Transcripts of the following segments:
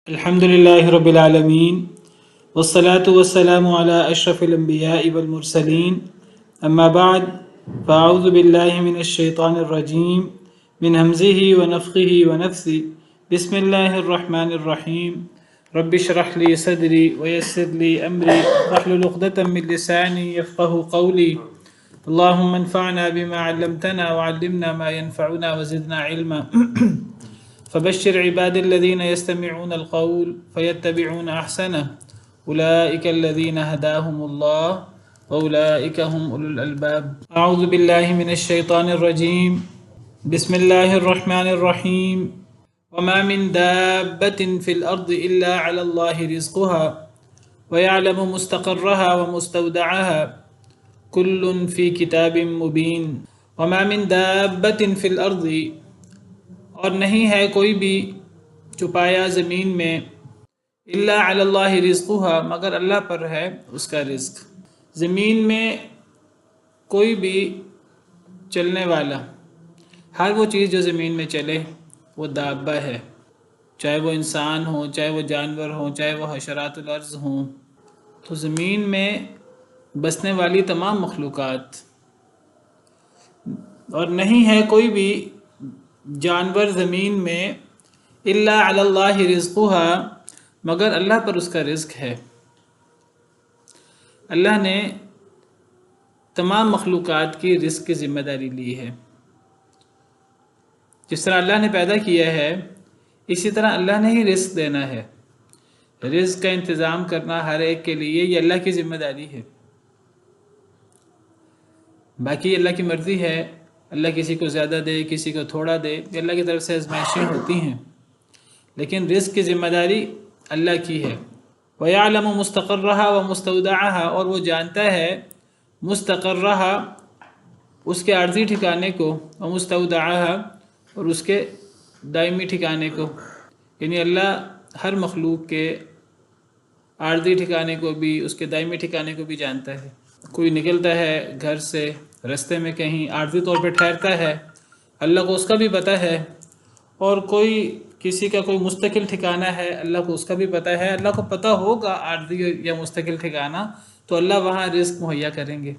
الحمد لله رب العالمين والصلاة والسلام على أشرف الأنبياء والمرسلين أما بعد فأعوذ بالله من الشيطان الرجيم من همزه ونفخه ونفثه بسم الله الرحمن الرحيم رب اشرح لي صدري ويسر لي أمري واحلل عقدة من لساني يفقه قولي اللهم انفعنا بما علمتنا وعلمنا ما ينفعنا وزدنا علما فبشر عباد الذين يستمعون القول فيتبعون أحسنه أولئك الذين هداهم الله وأولئك هم أولو الألباب أعوذ بالله من الشيطان الرجيم بسم الله الرحمن الرحيم وما من دابة في الأرض إلا على الله رزقها ويعلم مستقرها ومستودعها كل في كتاب مبين وما من دابة في الأرض اور نہیں ہے کوئی بھی چھپایا زمین میں الا علی اللہ رزقها مگر اللہ پر ہے اس کا رزق۔ زمین میں کوئی بھی چلنے والا ہر وہ چیز جو زمین میں چلے وہ دابہ ہے، چاہے وہ انسان ہو، چاہے وہ جانور ہوں، چاہے وہ حشرات الارض ہوں۔ تو زمین میں بسنے والی تمام مخلوقات، اور نہیں ہے کوئی بھی جانور زمین میں الا علی اللہ رزقها مگر اللہ پر اس کا رزق ہے۔ اللہ نے تمام مخلوقات کی رزق کی ذمہ داری لی ہے۔ جس طرح اللہ نے پیدا کیا ہے اسی طرح اللہ نے ہی رزق دینا ہے۔ رزق کا انتظام کرنا ہر ایک کے لیے یہ اللہ کی ذمہ داری ہے، باقی اللہ کی مرضی ہے، اللہ کسی کو زیادہ دے کسی کو تھوڑا دے، یہ اللہ کی طرف سے آزمائشیں ہوتی ہیں، لیکن رزق کی ذمہ داری اللہ کی ہے۔ وَيَعْلَمُ مُسْتَقَرَّهَا وَمُسْتَوْدَعَهَا اور وہ جانتا ہے مستقرها اس کے عارضی ٹھکانے کو، ومستودعها اور اس کے دائمی ٹھکانے کو، یعنی اللہ ہر مخلوق کے عارضی ٹھکانے کو بھی اس کے دائمی ٹھکانے کو بھی جانتا ہے۔ کوئی نکلتا ہے گھر سے رستے میں کہیں عارضی طور پہ ٹھہرتا ہے، اللہ کو اس کا بھی پتہ ہے، اور کوئی کسی کا کوئی مستقل ٹھکانہ ہے اللہ کو اس کا بھی پتہ ہے۔ اللہ کو پتہ ہوگا عارضی یا مستقل ٹھکانہ تو اللہ وہاں رزق مہیا کریں گے۔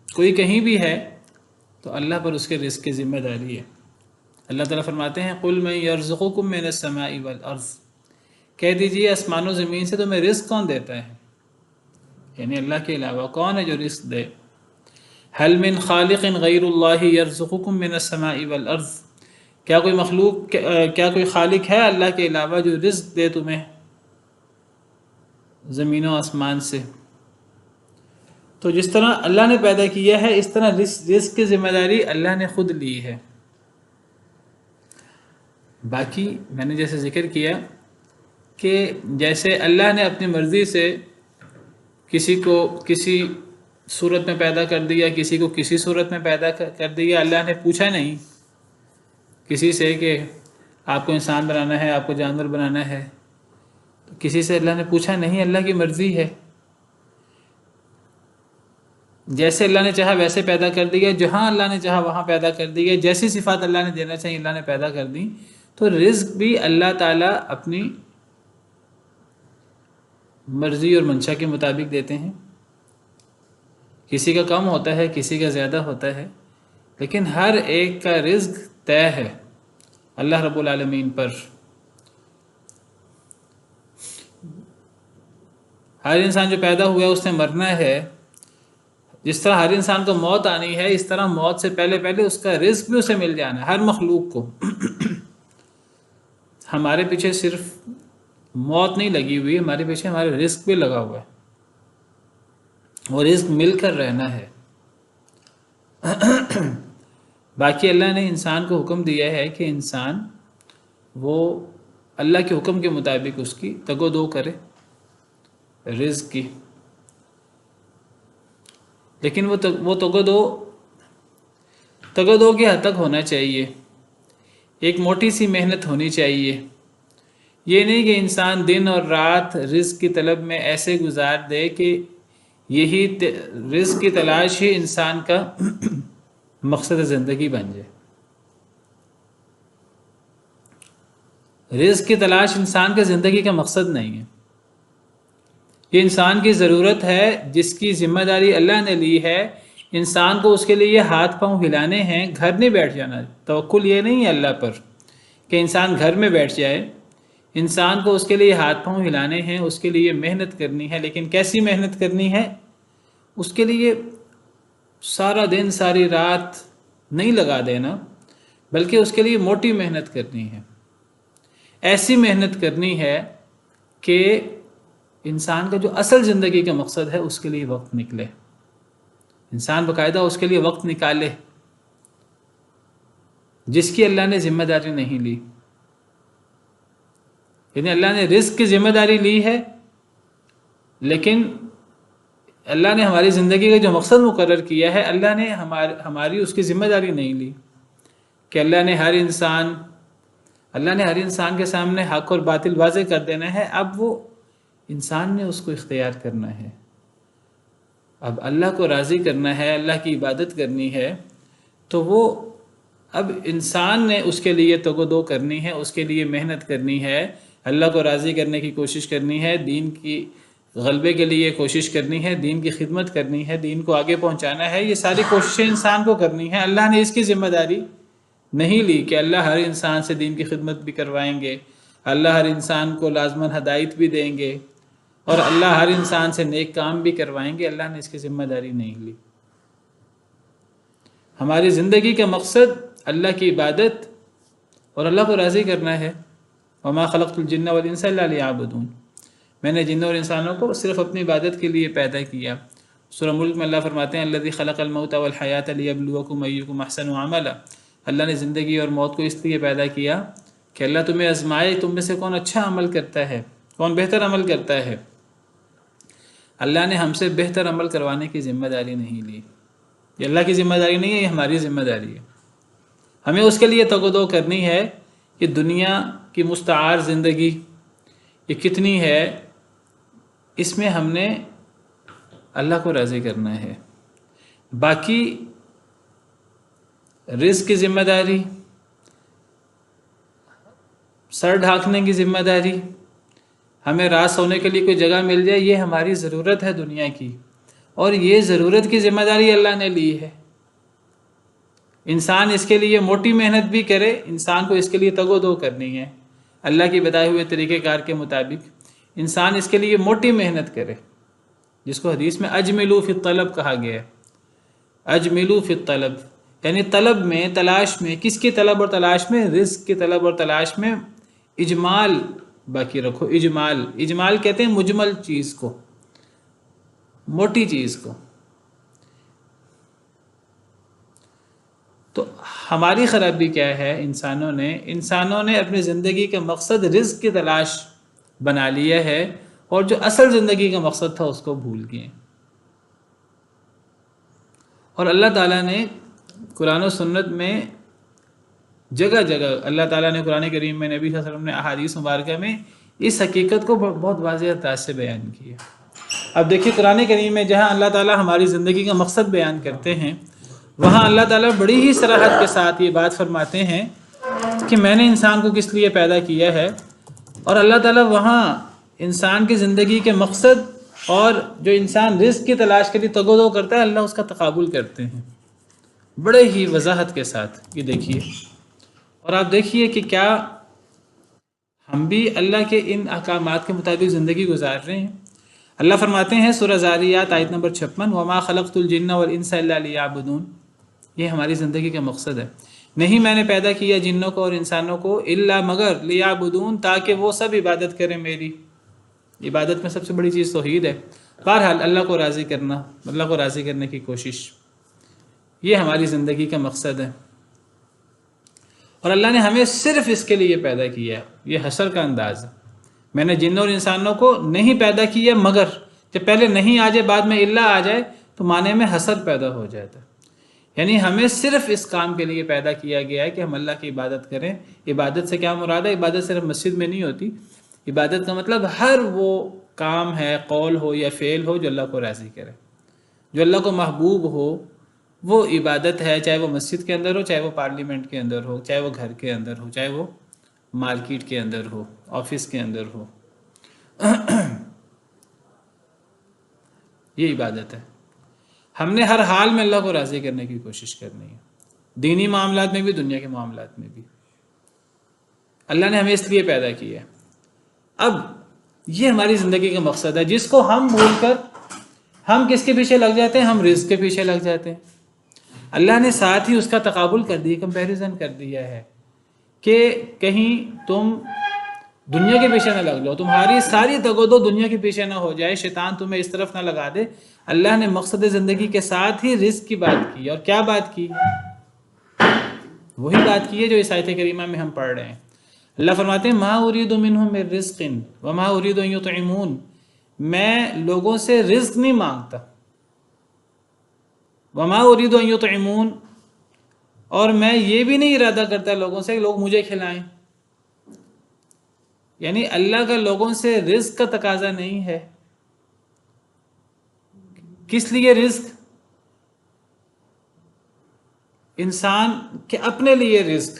کوئی کہیں بھی ہے تو اللہ پر اس کے رزق کی ذمہ داری ہے۔ اللہ تعالیٰ فرماتے ہیں قُلْ مَنْ يَرْزُقُكُم مِّنَ السَّمَاءِ وَالْأَرْضِ کہہ دیجئے آسمان و زمین سے تمہیں رزق کون دیتا ہے، یعنی اللہ کے علاوہ کون ہے جو رزق دے۔ هل من خالق غیر اللہ یرزقکم من السماء والارض کیا کوئی مخلوق کیا کوئی خالق ہے اللہ کے علاوہ جو رزق دے تمہیں زمین و آسمان سے؟ تو جس طرح اللہ نے پیدا کیا ہے اس طرح رزق کی ذمہ داری اللہ نے خود لی ہے۔ باقی میں نے جیسے ذکر کیا کہ جیسے اللہ نے اپنی مرضی سے کسی کو کسی صورت میں پیدا کر دیا، کسی کو کسی صورت میں پیدا کر دیا، اللہ نے پوچھا نہیں کسی سے کہ آپ کو انسان بنانا ہے، آپ کو جانور بنانا ہے، تو کسی سے اللہ نے پوچھا نہیں، اللہ کی مرضی ہے۔ جیسے اللہ نے چاہا ویسے پیدا کر دیا، جہاں اللہ نے چاہا وہاں پیدا کر دیا، جیسی صفات اللہ نے دینا چاہیے اللہ نے پیدا کر دی۔ تو رزق بھی اللہ تعالیٰ اپنی مرضی اور منشا کے مطابق دیتے ہیں، کسی کا کم ہوتا ہے کسی کا زیادہ ہوتا ہے، لیکن ہر ایک کا رزق طے ہے اللہ رب العالمین پر۔ ہر انسان جو پیدا ہوا ہے اس نے مرنا ہے، جس طرح ہر انسان کو موت آنی ہے اس طرح موت سے پہلے پہلے اس کا رزق بھی اسے مل جانا ہے، ہر مخلوق کو۔ ہمارے پیچھے صرف موت نہیں لگی ہوئی، ہمارے پیچھے ہمارے رزق بھی لگا ہوا ہے، وہ رزق مل کر رہنا ہے۔ باقی اللہ نے انسان کو حکم دیا ہے کہ انسان وہ اللہ کے حکم کے مطابق اس کی تگ و دو کرے رزق کی، لیکن وہ تگ و دو کی حد تک ہونا چاہیے، ایک موٹی سی محنت ہونی چاہیے۔ یہ نہیں کہ انسان دن اور رات رزق کی طلب میں ایسے گزار دے کہ یہی رزق کی تلاش ہی انسان کا مقصد زندگی بن جائے۔ رزق کی تلاش انسان کے زندگی کا مقصد نہیں ہے، یہ انسان کی ضرورت ہے جس کی ذمہ داری اللہ نے لی ہے۔ انسان کو اس کے لیے یہ ہاتھ پاؤں ہلانے ہیں، گھر نہیں بیٹھ جانا۔ توکل یہ نہیں ہے اللہ پر کہ انسان گھر میں بیٹھ جائے، انسان کو اس کے لیے ہاتھ پاؤں ہلانے ہیں، اس کے لیے محنت کرنی ہے۔ لیکن کیسی محنت کرنی ہے؟ اس کے لیے سارا دن ساری رات نہیں لگا دینا، بلکہ اس کے لیے موٹی محنت کرنی ہے، ایسی محنت کرنی ہے کہ انسان کا جو اصل زندگی کا مقصد ہے اس کے لیے وقت نکلے، انسان باقاعدہ اس کے لیے وقت نکالے جس کی اللہ نے ذمہ داری نہیں لی۔ یعنی اللہ نے رزق کی ذمہ داری لی ہے، لیکن اللہ نے ہماری زندگی کا جو مقصد مقرر کیا ہے، اللہ نے ہماری اس کی ذمہ داری نہیں لی کہ اللہ نے ہر انسان کے سامنے حق اور باطل واضح کر دینا ہے۔ اب وہ انسان نے اس کو اختیار کرنا ہے، اب اللہ کو راضی کرنا ہے، اللہ کی عبادت کرنی ہے، تو وہ اب انسان نے اس کے لیے تگ و دو کرنی ہے، اس کے لیے محنت کرنی ہے، اللہ کو راضی کرنے کی کوشش کرنی ہے، دین کی غلبے کے لیے کوشش کرنی ہے، دین کی خدمت کرنی ہے، دین کو آگے پہنچانا ہے۔ یہ ساری کوششیں انسان کو کرنی ہے۔ اللہ نے اس کی ذمہ داری نہیں لی کہ اللہ ہر انسان سے دین کی خدمت بھی کروائیں گے، اللہ ہر انسان کو لازماً ہدایت بھی دیں گے، اور اللہ ہر انسان سے نیک کام بھی کروائیں گے۔ اللہ نے اس کی ذمہ داری نہیں لی۔ ہماری زندگی کا مقصد اللہ کی عبادت اور اللہ کو راضی کرنا ہے۔ وما خلقت الجن والانس الا لیعبدون، میں نے جنوں اور انسانوں کو صرف اپنی عبادت کے لیے پیدا کیا۔ سورہ ملک میں اللہ فرماتے ہیں الذی خلق الموت والحیات لیبلوکم ایکم احسن عملا، اللہ نے زندگی اور موت کو اس لیے پیدا کیا کہ اللہ تمہیں آزمائے، تم میں سے کون اچھا عمل کرتا ہے، کون بہتر عمل کرتا ہے۔ اللہ نے ہم سے بہتر عمل کروانے کی ذمہ داری نہیں لی، یہ اللہ کی ذمہ داری نہیں ہے، یہ ہماری ذمہ داری ہے۔ ہمیں اس کے لیے تگ و دو کرنی ہے کہ دنیا کی مستعار زندگی یہ کتنی ہے، اس میں ہم نے اللہ کو راضی کرنا ہے۔ باقی رزق کی ذمہ داری، سر ڈھانکنے کی ذمہ داری، ہمیں رات سونے کے لیے کوئی جگہ مل جائے، یہ ہماری ضرورت ہے دنیا کی، اور یہ ضرورت کی ذمہ داری اللہ نے لی ہے۔ انسان اس کے لیے موٹی محنت بھی کرے، انسان کو اس کے لیے تگ و دو کرنی ہے اللہ کی بتائے ہوئے طریقہ کار کے مطابق۔ انسان اس کے لیے موٹی محنت کرے، جس کو حدیث میں اجملوا فی الطلب کہا گیا ہے۔ اجملوا فی الطلب یعنی طلب میں، تلاش میں، کس کی طلب اور تلاش میں؟ رزق کی طلب اور تلاش میں اجمال باقی رکھو۔ اجمال کہتے ہیں مجمل چیز کو، موٹی چیز کو۔ تو ہماری خرابی کیا ہے؟ انسانوں نے اپنی زندگی کا مقصد رزق کی تلاش بنا لیا ہے، اور جو اصل زندگی کا مقصد تھا اس کو بھول گئے۔ اور اللہ تعالیٰ نے قرآن و سنت میں جگہ جگہ، اللہ تعالیٰ نے قرآن کریم میں، نبی صلی اللہ علیہ وسلم نے احادیث مبارکہ میں اس حقیقت کو بہت واضح انداز سے بیان کیا۔ اب دیکھیے قرآن کریم میں جہاں اللہ تعالیٰ ہماری زندگی کا مقصد بیان کرتے ہیں، وہاں اللہ تعالیٰ بڑی ہی صراحت کے ساتھ یہ بات فرماتے ہیں کہ میں نے انسان کو کس لیے پیدا کیا ہے، اور اللہ تعالیٰ وہاں انسان کی زندگی کے مقصد اور جو انسان رزق کی تلاش کے لیے تگ و دو کرتا ہے، اللہ اس کا تقابل کرتے ہیں بڑے ہی وضاحت کے ساتھ۔ یہ دیکھیے، اور آپ دیکھیے کہ کیا ہم بھی اللہ کے ان احکامات کے مطابق زندگی گزار رہے ہیں۔ اللہ فرماتے ہیں سورہ زاریات آیت نمبر 56، وما خلقت الجن والانس الا لیعبدون، یہ ہماری زندگی کا مقصد ہے۔ نہیں میں نے پیدا کیا جنوں کو اور انسانوں کو الا مگر لیعبدون، تاکہ وہ سب عبادت کریں میری۔ عبادت میں سب سے بڑی چیز توحید ہے۔ بہرحال اللہ کو راضی کرنا، اللہ کو راضی کرنے کی کوشش، یہ ہماری زندگی کا مقصد ہے۔ اور اللہ نے ہمیں صرف اس کے لیے پیدا کیا ہے۔ یہ حشر کا انداز ہے، میں نے جنوں اور انسانوں کو نہیں پیدا کیا مگر، جب پہلے نہیں آ جائے بعد میں الا آ جائے تو معنی میں حسر پیدا ہو جاتا ہے۔ یعنی ہمیں صرف اس کام کے لیے پیدا کیا گیا ہے کہ ہم اللہ کی عبادت کریں۔ عبادت سے کیا مراد ہے؟ عبادت صرف مسجد میں نہیں ہوتی، عبادت کا مطلب ہر وہ کام ہے، قول ہو یا فعل ہو، جو اللہ کو راضی کرے، جو اللہ کو محبوب ہو، وہ عبادت ہے۔ چاہے وہ مسجد کے اندر ہو، چاہے وہ پارلیمنٹ کے اندر ہو، چاہے وہ گھر کے اندر ہو، چاہے وہ مارکیٹ کے اندر ہو، آفس کے اندر ہو، یہ عبادت ہے۔ ہم نے ہر حال میں اللہ کو راضی کرنے کی کوشش کرنی ہے، دینی معاملات میں بھی، دنیا کے معاملات میں بھی۔ اللہ نے ہمیں اس لیے پیدا کیا ہے۔ اب یہ ہماری زندگی کا مقصد ہے، جس کو ہم بھول کر ہم کس کے پیچھے لگ جاتے ہیں؟ ہم رزق کے پیچھے لگ جاتے ہیں۔ اللہ نے ساتھ ہی اس کا تقابل کر دیا، کمپیریزن کر دیا ہے کہ کہیں تم دنیا کے پیچھے نہ لگ جاؤ، تمہاری ساری دگ و دو دنیا کے پیچھے نہ ہو جائے، شیطان تمہیں اس طرف نہ لگا دے۔ اللہ نے مقصد زندگی کے ساتھ ہی رزق کی بات کی، اور کیا بات کی؟ وہی بات کی ہے جو اس آیت کریمہ میں ہم پڑھ رہے ہیں۔ اللہ فرماتے ہیں ما ارید منہم من رزق وما ارید ان یطعمون، میں لوگوں سے رزق نہیں مانگتا، وما ارید ان یطعمون، اور میں یہ بھی نہیں ارادہ کرتا لوگوں سے کہ لوگ مجھے کھلائیں۔ یعنی اللہ کا لوگوں سے رزق کا تقاضا نہیں ہے۔ کس لیے رزق؟ انسان کے اپنے لیے رزق،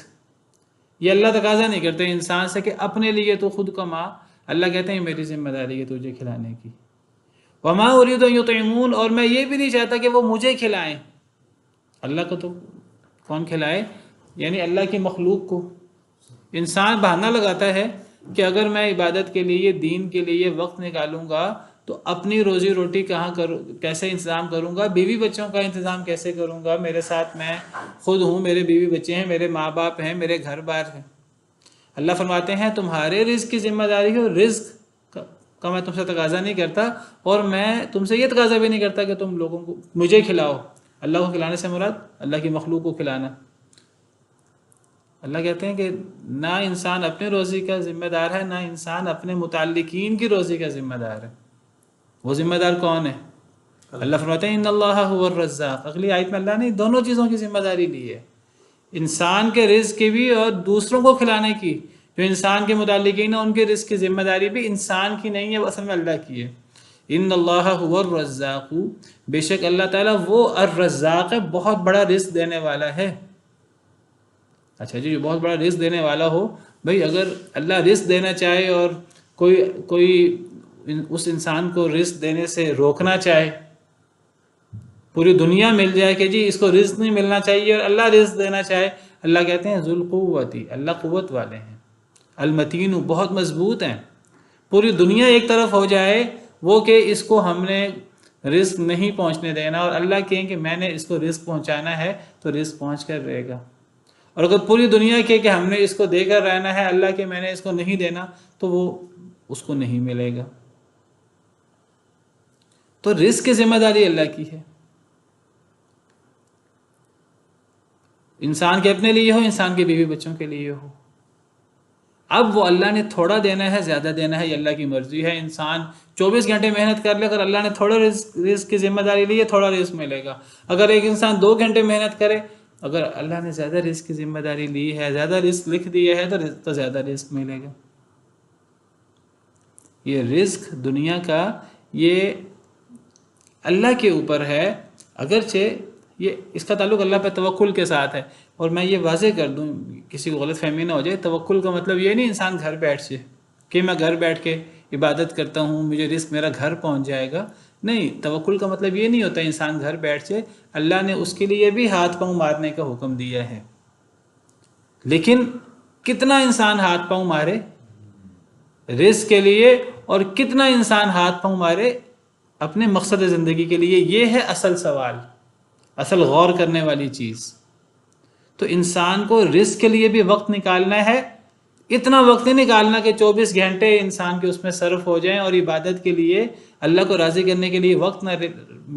یہ اللہ تقاضا نہیں کرتے انسان سے کہ اپنے لیے تو خود کما۔ اللہ کہتے ہیں میری ذمہ داری ہے تجھے کھلانے کی۔ وما ارید ان یطعمون، اور میں یہ بھی نہیں چاہتا کہ وہ مجھے کھلائیں۔ اللہ کو تو کون کھلائے؟ یعنی اللہ کی مخلوق کو۔ انسان بہانہ لگاتا ہے کہ اگر میں عبادت کے لیے، دین کے لیے وقت نکالوں گا تو اپنی روزی روٹی کیسے انتظام کروں گا، بیوی بچوں کا انتظام کیسے کروں گا، میرے ساتھ میں خود ہوں، میرے بیوی بچے ہیں، میرے ماں باپ ہیں، میرے گھر بار ہیں۔ اللہ فرماتے ہیں تمہارے رزق کی ذمہ داری ہے، رزق کا میں تم سے تقاضا نہیں کرتا، اور میں تم سے یہ تقاضا بھی نہیں کرتا کہ تم لوگوں کو مجھے کھلاؤ۔ اللہ کو کھلانے سے مراد اللہ کی مخلوق کو کھلانا۔ اللہ کہتے ہیں کہ نہ انسان اپنے روزی کا ذمہ دار ہے، نہ انسان اپنے متعلقین کی روزی کا ذمہ دار ہے۔ وہ ذمہ دار کون ہے؟ اللہ فرماتے ہیں ان اللہ هو الرزاق۔ اگلی آیت میں اللہ نے دونوں چیزوں کی ذمہ داری لی ہے، انسان کے رزق کی بھی اور دوسروں کو کھلانے کی۔ جو انسان کے متعلقین ہیں ان کے رزق کی ذمہ داری بھی انسان کی نہیں ہے، اصل میں اللہ کی ہے۔ ان اللہ هو الرزاق، بے شک اللہ تعالیٰ وہ الرزاق ہے، بہت بڑا رزق دینے والا ہے۔ اچھا جی، بہت بڑا رزق دینے والا ہو، بھئی اگر اللہ رزق دینا چاہے اور کوئی اس انسان کو رزق دینے سے روکنا چاہے، پوری دنیا مل جائے کہ جی اس کو رزق نہیں ملنا چاہیے، اور اللہ رزق دینا چاہے، اللہ کہتے ہیں ذو القوتی، اللہ قوت والے ہیں، المتین، بہت مضبوط ہیں۔ پوری دنیا ایک طرف ہو جائے وہ کہ اس کو ہم نے رزق نہیں پہنچنے دینا، اور اللہ کہیں کہ میں نے اس کو رزق پہنچانا ہے، تو رزق پہنچ کر رہے گا۔ اور اگر پوری دنیا کہ ہم نے اس کو دے کر رہنا ہے، اللہ کہ میں نے اس کو نہیں دینا، تو وہ اس کو نہیں ملے گا۔ تو رزق کی ذمہ داری اللہ کی ہے، انسان کے اپنے لیے ہو، انسان کے بیوی بچوں کے لیے ہو۔ اب وہ اللہ نے تھوڑا دینا ہے، زیادہ دینا ہے، یہ اللہ کی مرضی ہے۔ انسان 24 گھنٹے محنت کر لے، اگر اللہ نے تھوڑا رزق کی ذمہ داری لی ہے، تھوڑا رزق ملے گا۔ اگر ایک انسان 2 گھنٹے محنت کرے، اگر اللہ نے زیادہ رزق کی ذمہ داری لی ہے، زیادہ رزق لکھ دیا ہے، تو زیادہ رزق ملے گا۔ یہ رزق دنیا کا یہ اللہ کے اوپر ہے، اگرچہ یہ اس کا تعلق اللہ پہ توکل کے ساتھ ہے۔ اور میں یہ واضح کر دوں، کسی کو غلط فہمی نہ ہو جائے، توکل کا مطلب یہ نہیں انسان گھر بیٹھ جائے کہ میں گھر بیٹھ کے عبادت کرتا ہوں، مجھے رزق میرا گھر پہنچ جائے گا۔ نہیں، توکل کا مطلب یہ نہیں ہوتا انسان گھر بیٹھ جائے، اللہ نے اس کے لیے بھی ہاتھ پاؤں مارنے کا حکم دیا ہے۔ لیکن کتنا انسان ہاتھ پاؤں مارے رزق کے لیے، اور کتنا انسان ہاتھ پاؤں مارے اپنے مقصد زندگی کے لیے، یہ ہے اصل سوال، اصل غور کرنے والی چیز۔ تو انسان کو رزق کے لیے بھی وقت نکالنا ہے، اتنا وقت نہیں نکالنا کہ 24 گھنٹے انسان کے اس میں صرف ہو جائیں، اور عبادت کے لیے، اللہ کو راضی کرنے کے لیے وقت نہ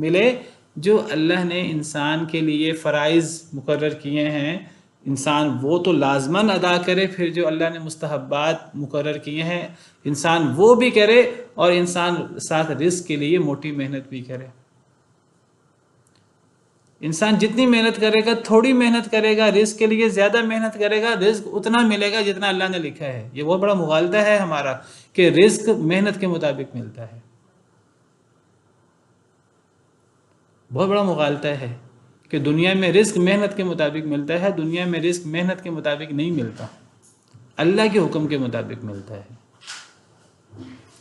ملے۔ جو اللہ نے انسان کے لیے فرائض مقرر کیے ہیں، انسان وہ تو لازماً ادا کرے، پھر جو اللہ نے مستحبات مقرر کیے ہیں انسان وہ بھی کرے، اور انسان ساتھ رزق کے لیے موٹی محنت بھی کرے۔ انسان جتنی محنت کرے گا، تھوڑی محنت کرے گا رزق کے لیے، زیادہ محنت کرے گا رزق اتنا ملے گا جتنا اللہ نے لکھا ہے۔ یہ بہت بڑا مغالطہ ہے ہمارا کہ رزق محنت کے مطابق ملتا ہے، بہت بڑا مغالطہ ہے کہ دنیا میں رزق محنت کے مطابق ملتا ہے، دنیا میں رزق محنت کے مطابق نہیں ملتا۔ اللہ کے حکم کے مطابق ملتا ہے۔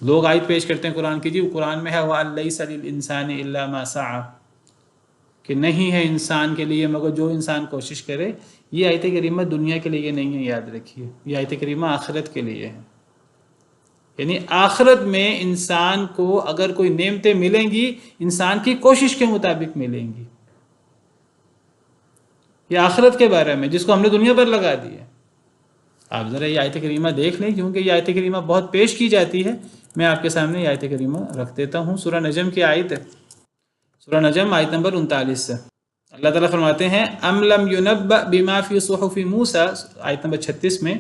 لوگ آیت پیش کرتے ہیں قرآن کی، جی قرآن میں ہے وَأَن لَيْسَ لِلْإِنسَانِ إِلَّا مَا سَعَى، کہ نہیں ہے انسان کے لیے مگر جو انسان کوشش کرے۔ یہ آیت کریمہ دنیا کے لیے نہیں ہے، یاد رکھیے، یہ آیت کریمہ آخرت کے لیے ہے۔ یعنی آخرت میں انسان کو اگر کوئی نعمتیں ملیں گی انسان کی کوشش کے مطابق ملیں گی۔ یہ آخرت کے بارے میں جس کو ہم نے دنیا پر لگا دی ہے۔ آپ ذرا یہ آیت کریمہ دیکھ لیں، کیونکہ یہ آیت کریمہ بہت پیش کی جاتی ہے۔ میں آپ کے سامنے یہ آیت کریمہ رکھ دیتا ہوں، سورہ نجم کی آیت ہے، سورہ نجم آیت نمبر 39 سے اللہ تعالیٰ فرماتے ہیں ام لم ينبأ بما فی صحف موسیٰ، آیت نمبر 36 میں،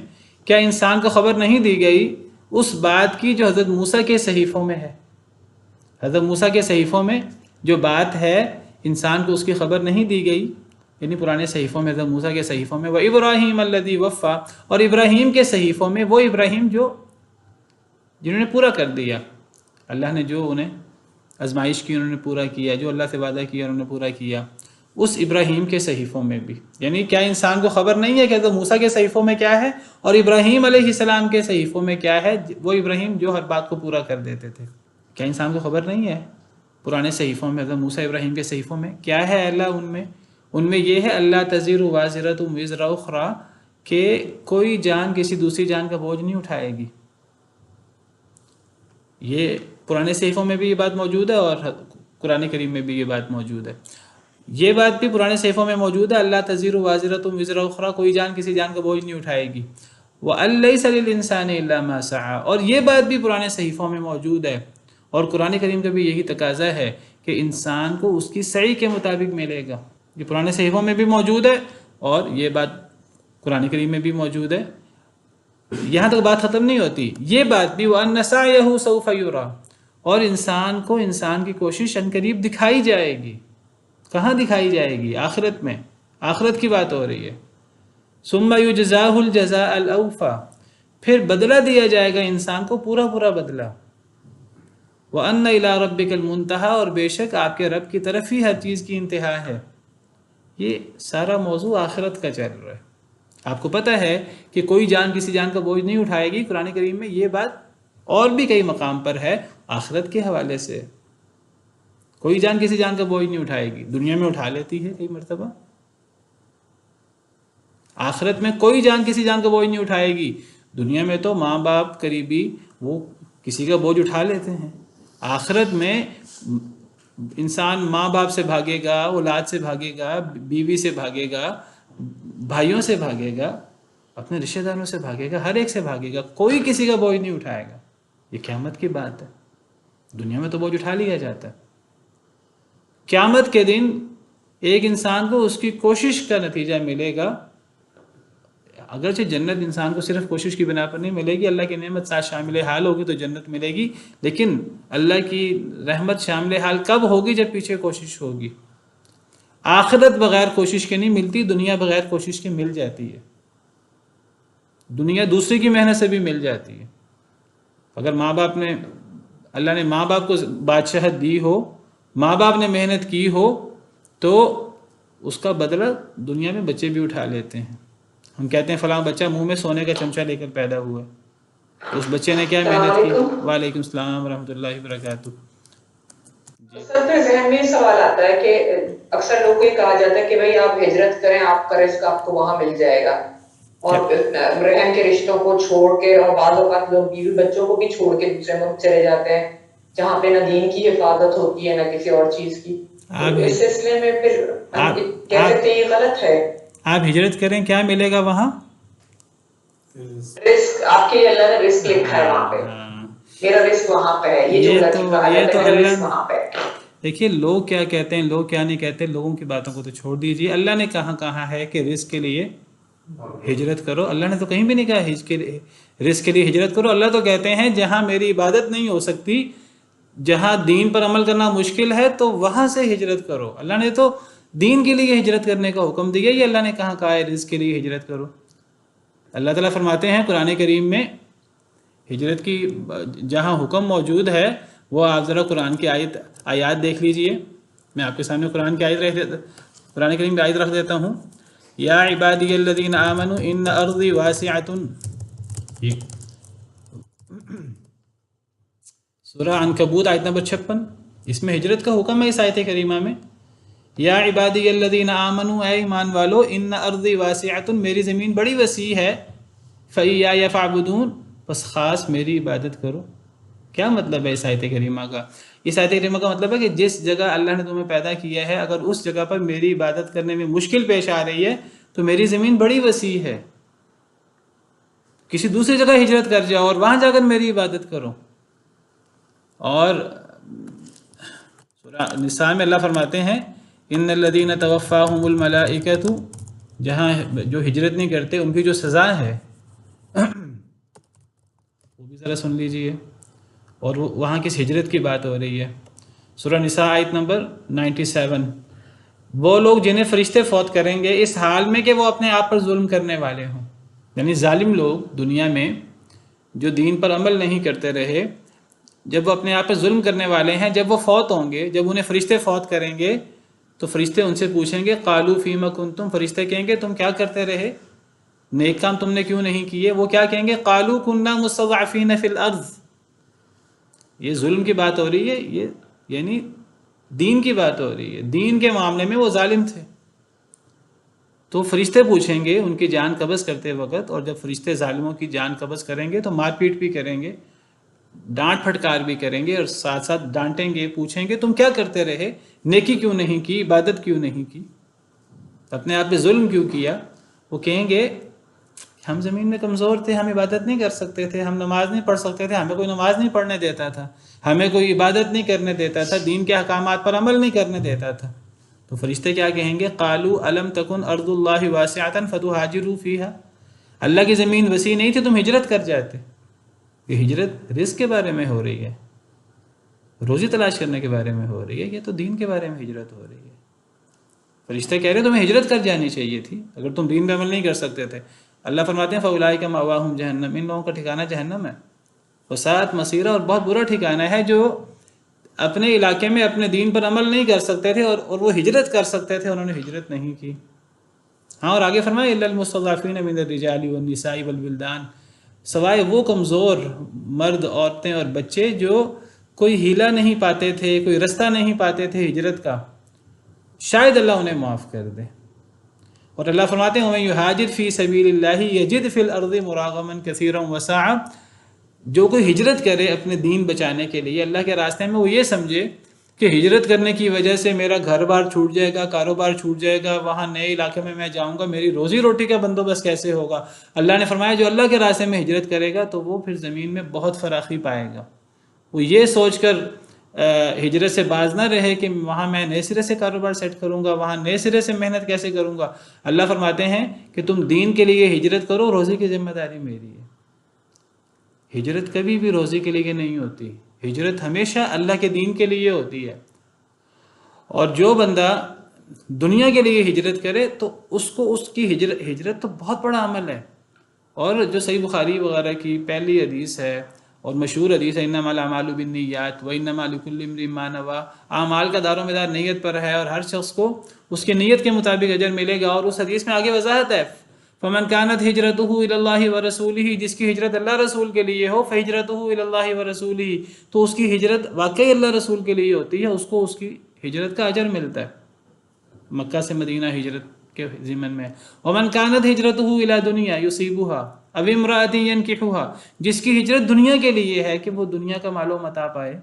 کیا انسان کو خبر نہیں دی گئی اس بات کی جو حضرت موسیٰ کے صحیفوں میں ہے؟ حضرت موسیٰ کے صحیفوں میں جو بات ہے انسان کو اس کی خبر نہیں دی گئی، یعنی پرانے صحیفوں میں، حضرت موسیٰ کے صحیفوں میں، وَإِبْرَاهِيمَ الَّذِي وَفَّى، اور ابراہیم کے صحیفوں میں، وہ ابراہیم جنہوں نے پورا کر دیا، اللہ نے جو انہیں آزمائش کی انہوں نے پورا کیا، جو اللہ سے وعدہ کیا انہوں نے پورا کیا، اس ابراہیم کے صحیفوں میں بھی۔ یعنی کیا انسان کو خبر نہیں ہے کہ حضرت موسیٰ کے صحیفوں میں کیا ہے اور ابراہیم علیہ السلام کے صحیفوں میں کیا ہے؟ وہ ابراہیم جو ہر بات کو پورا کر دیتے تھے، کیا انسان کو خبر نہیں ہے پرانے صحیفوں میں، حضرت موسیٰ ابراہیم کے صحیفوں میں کیا ہے؟ اللہ ان میں یہ ہے اللہ تزر وازرۃ وزر اخری، کہ کوئی جان کسی دوسری جان کا بوجھ نہیں اٹھائے گی۔ یہ پرانے صحیفوں میں بھی یہ بات موجود ہے اور قرآن کریم میں بھی یہ بات موجود ہے۔ یہ بات بھی پرانے صحیفوں میں موجود ہے، اللہ تزر وازرۃ وزر اخری، کوئی جان کسی جان کا بوجھ نہیں اٹھائے گی۔ وَأَن لَيْسَ لِلْإِنسَانِ إِلَّا مَا سَعَى، اور یہ بات بھی پرانے صحیفوں میں موجود ہے، اور قرآن کریم کا بھی یہی تقاضا ہے کہ انسان کو اس کی سعی کے مطابق ملے گا۔ یہ پرانے صحیفوں میں بھی موجود ہے اور یہ بات قرآن کریم میں بھی موجود ہے۔ یہاں تک بات ختم نہیں ہوتی، یہ بات بھی وَأَنَّ سَعْيَهُ سَوْفَ يُرَىٰ، اور انسان کو انسان کی کوشش عنقریب دکھائی جائے گی۔ کہاں دکھائی جائے گی؟ آخرت میں، آخرت کی بات ہو رہی ہے۔ ثُمَّ يُجْزَاهُ الْجَزَاءَ الْأَوْفَىٰ، پھر بدلہ دیا جائے گا انسان کو پورا پورا بدلہ۔ وَأَنَّ إِلَىٰ رَبِّكَ الْمُنتَهَىٰ، اور بے شک آپ کے رب کی طرف ہی ہر چیز کی انتہا ہے۔ یہ سارا موضوع آخرت کا چل رہا ہے۔ آپ کو پتہ ہے کہ کوئی جان کسی جان کا بوجھ نہیں اٹھائے گی، قرآن کریم میں یہ بات اور بھی کئی مقام پر ہے آخرت کے حوالے سے۔ کوئی جان کسی جان کا بوجھ نہیں اٹھائے گی، دنیا میں اٹھا لیتی ہے کئی مرتبہ، آخرت میں کوئی جان کسی جان کا بوجھ نہیں اٹھائے گی۔ دنیا میں تو ماں باپ قریبی وہ کسی کا بوجھ اٹھا لیتے ہیں، آخرت میں انسان ماں باپ سے بھاگے گا، اولاد سے بھاگے گا، بیوی سے بھاگے گا، بھائیوں سے بھاگے گا، اپنے رشتہ داروں سے بھاگے گا، ہر ایک سے بھاگے گا، کوئی کسی کا بوجھ نہیں اٹھائے گا۔ یہ قیامت کی بات ہے۔ دنیا میں تو بوجھ اٹھا لیا جاتا ہے، قیامت کے دن ایک انسان کو اس کی کوشش کا نتیجہ ملے گا۔ اگرچہ جنت انسان کو صرف کوشش کی بنا پر نہیں ملے گی، اللہ کی نعمت ساتھ شامل حال ہوگی تو جنت ملے گی، لیکن اللہ کی رحمت شامل حال کب ہوگی؟ جب پیچھے کوشش ہوگی۔ آخرت بغیر کوشش کے نہیں ملتی، دنیا بغیر کوشش کے مل جاتی ہے، دنیا دوسرے کی محنت سے بھی مل جاتی ہے۔ اگر ماں باپ نے، اللہ نے ماں باپ کو بادشاہت دی ہو، ماں باپ نے محنت کی ہو، تو اس کا بدلہ دنیا میں بچے بھی اٹھا لیتے ہیں۔ ہم کہتے ہیں فلاں بچہ منہ میں سونے کا چمچہ لے کر پیدا ہوا، تو اس بچے نے کیا محنت کی؟ وعلیکم السلام ورحمۃ اللہ وبرکاتہ۔ سر پھر ذہن میں یہ سوال آتا ہے کہ اکثر لوگوں کو یہ کہا جاتا ہے کہ بھائی آپ ہجرت کریں، آپ کا رزق آپ کو وہاں مل جائے گا، اور رحم کے رشتوں کو چھوڑ کے، اور بعض اوقات لوگ بیوی بچوں کو بھی چھوڑ کے دوسرے ملک چلے جاتے ہیں جہاں پہ نہ دین کی حفاظت ہوتی ہے نہ کسی اور چیز کی۔ اس سلسلے میں پھر کہہ سکتے ہیں یہ غلط ہے۔ آپ ہجرت کریں، کیا ملے گا وہاں؟ رزق آپ کے اللہ نے رزق لکھا ہے وہاں پہ، میرا رزق وہاں پہ ہے، یہ جو اللہ وہاں پہ۔ دیکھیے لوگ کیا کہتے ہیں، لوگ کیا نہیں کہتے، لوگوں کی باتوں کو تو چھوڑ دیجیے۔ اللہ نے کہا ہے کہ رزق کے لیے ہجرت کرو، اللہ نے تو کہیں بھی نہیں کہا رزق کے لیے ہجرت کرو۔ اللہ تو کہتے ہیں جہاں میری عبادت نہیں ہو سکتی، جہاں دین پر عمل کرنا مشکل ہے، تو وہاں سے ہجرت کرو۔ اللہ نے تو دین کے لیے ہجرت کرنے کا حکم دیا، یہ اللہ نے کہا ہے رزق کے لیے ہجرت کرو۔ اللہ تعالیٰ فرماتے ہیں قرآن کریم میں ہجرت کی جہاں حکم موجود ہے، وہ آپ ذرا قرآن کی آیات دیکھ لیجئے۔ میں آپ کے سامنے قرآن کریم کی آیت رکھ دیتا ہوں۔ یا عبادی الذین آمنوا ان ارضی واسعۃ، ٹھیک، سورہ عنکبوت آیت نمبر 56، اس میں ہجرت کا حکم ہے اس آیت کریمہ میں۔ یا عبادی الذین آمنوا، اے ایمان والو، ان ارضی واسعۃ، میری زمین بڑی وسیع ہے، فایای فاعبدون، بس خاص میری عبادت کرو۔ کیا مطلب ہے اس آیت کریمہ کا؟ اس آیت کریمہ کا مطلب ہے کہ جس جگہ اللہ نے تمہیں پیدا کیا ہے، اگر اس جگہ پر میری عبادت کرنے میں مشکل پیش آ رہی ہے تو میری زمین بڑی وسیع ہے، کسی دوسری جگہ ہجرت کر جاؤ اور وہاں جا کر میری عبادت کرو۔ اور سورہ نساء میں اللہ فرماتے ہیں ان الذین توفاہم الملائکۃ، جہاں جو ہجرت نہیں کرتے ان کی جو سزا ہے وہ بھی ذرا سن لیجئے، اور وہاں کس ہجرت کی بات ہو رہی ہے۔ سورہ نساء آیت نمبر 97، وہ لوگ جنہیں فرشتے فوت کریں گے اس حال میں کہ وہ اپنے آپ پر ظلم کرنے والے ہوں، یعنی ظالم لوگ دنیا میں جو دین پر عمل نہیں کرتے رہے، جب وہ اپنے آپ پر ظلم کرنے والے ہیں، جب وہ فوت ہوں گے، جب انہیں فرشتے فوت کریں گے تو فرشتے ان سے پوچھیں گے قالوا فیما کنتم، فرشتے کہیں گے تم کیا کرتے رہے، نیک کام تم نے کیوں نہیں کیے؟ وہ کیا کہیں گے؟ قالوا كنا مستضعفین فی الارض، یہ ظلم کی بات ہو رہی ہے، یہ یعنی دین کی بات ہو رہی ہے، دین کے معاملے میں وہ ظالم تھے۔ تو فرشتے پوچھیں گے ان کی جان قبض کرتے وقت، اور جب فرشتے ظالموں کی جان قبض کریں گے تو مار پیٹ بھی کریں گے، ڈانٹ پھٹکار بھی کریں گے، اور ساتھ ساتھ ڈانٹیں گے، پوچھیں گے تم کیا کرتے رہے، نیکی کیوں نہیں کی، عبادت کیوں نہیں کی، اپنے آپ پہ ظلم کیوں کیا؟ وہ کہیں گے ہم زمین میں کمزور تھے، ہم عبادت نہیں کر سکتے تھے، ہم نماز نہیں پڑھ سکتے تھے، ہمیں کوئی نماز نہیں پڑھنے دیتا تھا، ہمیں کوئی عبادت نہیں کرنے دیتا تھا، دین کے احکامات پر عمل نہیں کرنے دیتا تھا۔ تو فرشتے کیا کہیں گے؟ قالوا الم تکن ارض اللہ واسعۃ فتہاجروا فیہا، اللہ کی زمین وسیع نہیں تھی تم ہجرت کر جاتے۔ یہ ہجرت رزق کے بارے میں ہو رہی ہے، روزی تلاش کرنے کے بارے میں ہو رہی ہے، یہ تو دین کے بارے میں ہجرت ہو رہی ہے۔ فرشتے کہہ رہے تمہیں ہجرت کر جانی چاہیے تھی اگر تم دین پہ عمل نہیں کر سکتے تھے۔ اللہ فرماتے ہیں فاولئک مأواہم جہنم، ان لوگوں کا ٹھکانہ جہنم ہے، وساءت مصیرا، اور بہت برا ٹھکانہ ہے جو اپنے علاقے میں اپنے دین پر عمل نہیں کر سکتے تھے اور وہ ہجرت کر سکتے تھے، انہوں نے ہجرت نہیں کی۔ ہاں، اور آگے فرمایا الا المستضعفین من الرجال والنساء والولدان، سوائے وہ کمزور مرد، عورتیں اور بچے جو کوئی ہیلہ نہیں پاتے تھے، کوئی رستہ نہیں پاتے تھے ہجرت کا، شاید اللہ انہیں معاف کر دے۔ اور اللہ فرماتے ہیں وَمَن يُهَاجِرْ فِي سَبِيلِ اللَّهِ يَجِدْ فِي الْأَرْضِ مُرَاغَمًا كَثِيرًا وَسَعًا، جو کوئی ہجرت کرے اپنے دین بچانے کے لیے اللہ کے راستے میں، وہ یہ سمجھے کہ ہجرت کرنے کی وجہ سے میرا گھر بار چھوٹ جائے گا، کاروبار چھوٹ جائے گا، وہاں نئے علاقے میں جاؤں گا، میری روزی روٹی کا بندوبست کیسے ہوگا؟ اللہ نے فرمایا جو اللہ کے راستے میں ہجرت کرے گا تو وہ پھر زمین میں بہت فراخی پائے گا۔ وہ یہ سوچ کر ہجرت سے باز نہ رہے کہ وہاں میں نئے سرے سے کاروبار سیٹ کروں گا، وہاں نئے سرے سے محنت کیسے کروں گا۔ اللہ فرماتے ہیں کہ تم دین کے لیے ہجرت کرو، روزی کی ذمہ داری میری ہے۔ ہجرت کبھی بھی روزی کے لیے نہیں ہوتی، ہجرت ہمیشہ اللہ کے دین کے لیے ہوتی ہے۔ اور جو بندہ دنیا کے لیے ہجرت کرے تو اس کو اس کی ہجرت تو بہت بڑا عمل ہے۔ اور جو صحیح بخاری وغیرہ کی پہلی حدیث ہے اور مشہور حدیث ہے انما الاعمال بالنیات وانما لکل امرئ ما نوى، اعمال کا دار و مدار نیت پر ہے اور ہر شخص کو اس کی نیت کے مطابق اجر ملے گا۔ اور اس حدیث میں آگے وضاحت ہے فمن كانت هجرته الى الله ورسوله، جس کی ہجرت اللہ رسول کے لیے ہو، فهجرته الى الله ورسوله، تو اس کی ہجرت واقعی اللہ رسول کے لیے ہوتی ہے، اس کو اس کی ہجرت کا اجر ملتا ہے۔ مکہ سے مدینہ ہجرت کے ضمن میں ومن كانت هجرته الى دنيا يصيبها او امرأة ينكحها، جس کی ہجرت دنیا کے لیے ہے کہ وہ دنیا کا مال و متاع پائے،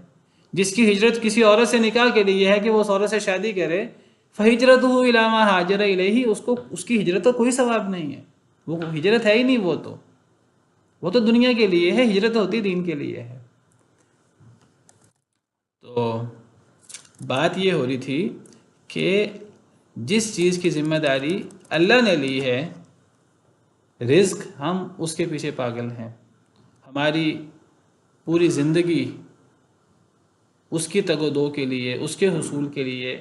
جس کی ہجرت کسی عورت سے نکاح کے لیے ہے کہ وہ اس عورت سے شادی کرے، فہجرته الى ما هاجر الیہ، اس کو اس کی ہجرت کا کوئی ثواب نہیں ہے، وہ ہجرت ہے ہی نہیں، وہ تو دنیا کے لیے ہے، ہجرت ہوتی دین کے لیے ہے۔ تو بات یہ ہو رہی تھی کہ جس چیز کی ذمہ داری اللہ نے لی ہے، رزق، ہم اس کے پیچھے پاگل ہیں، ہماری پوری زندگی اس کی تگ و دو کے لیے، اس کے حصول کے لیے،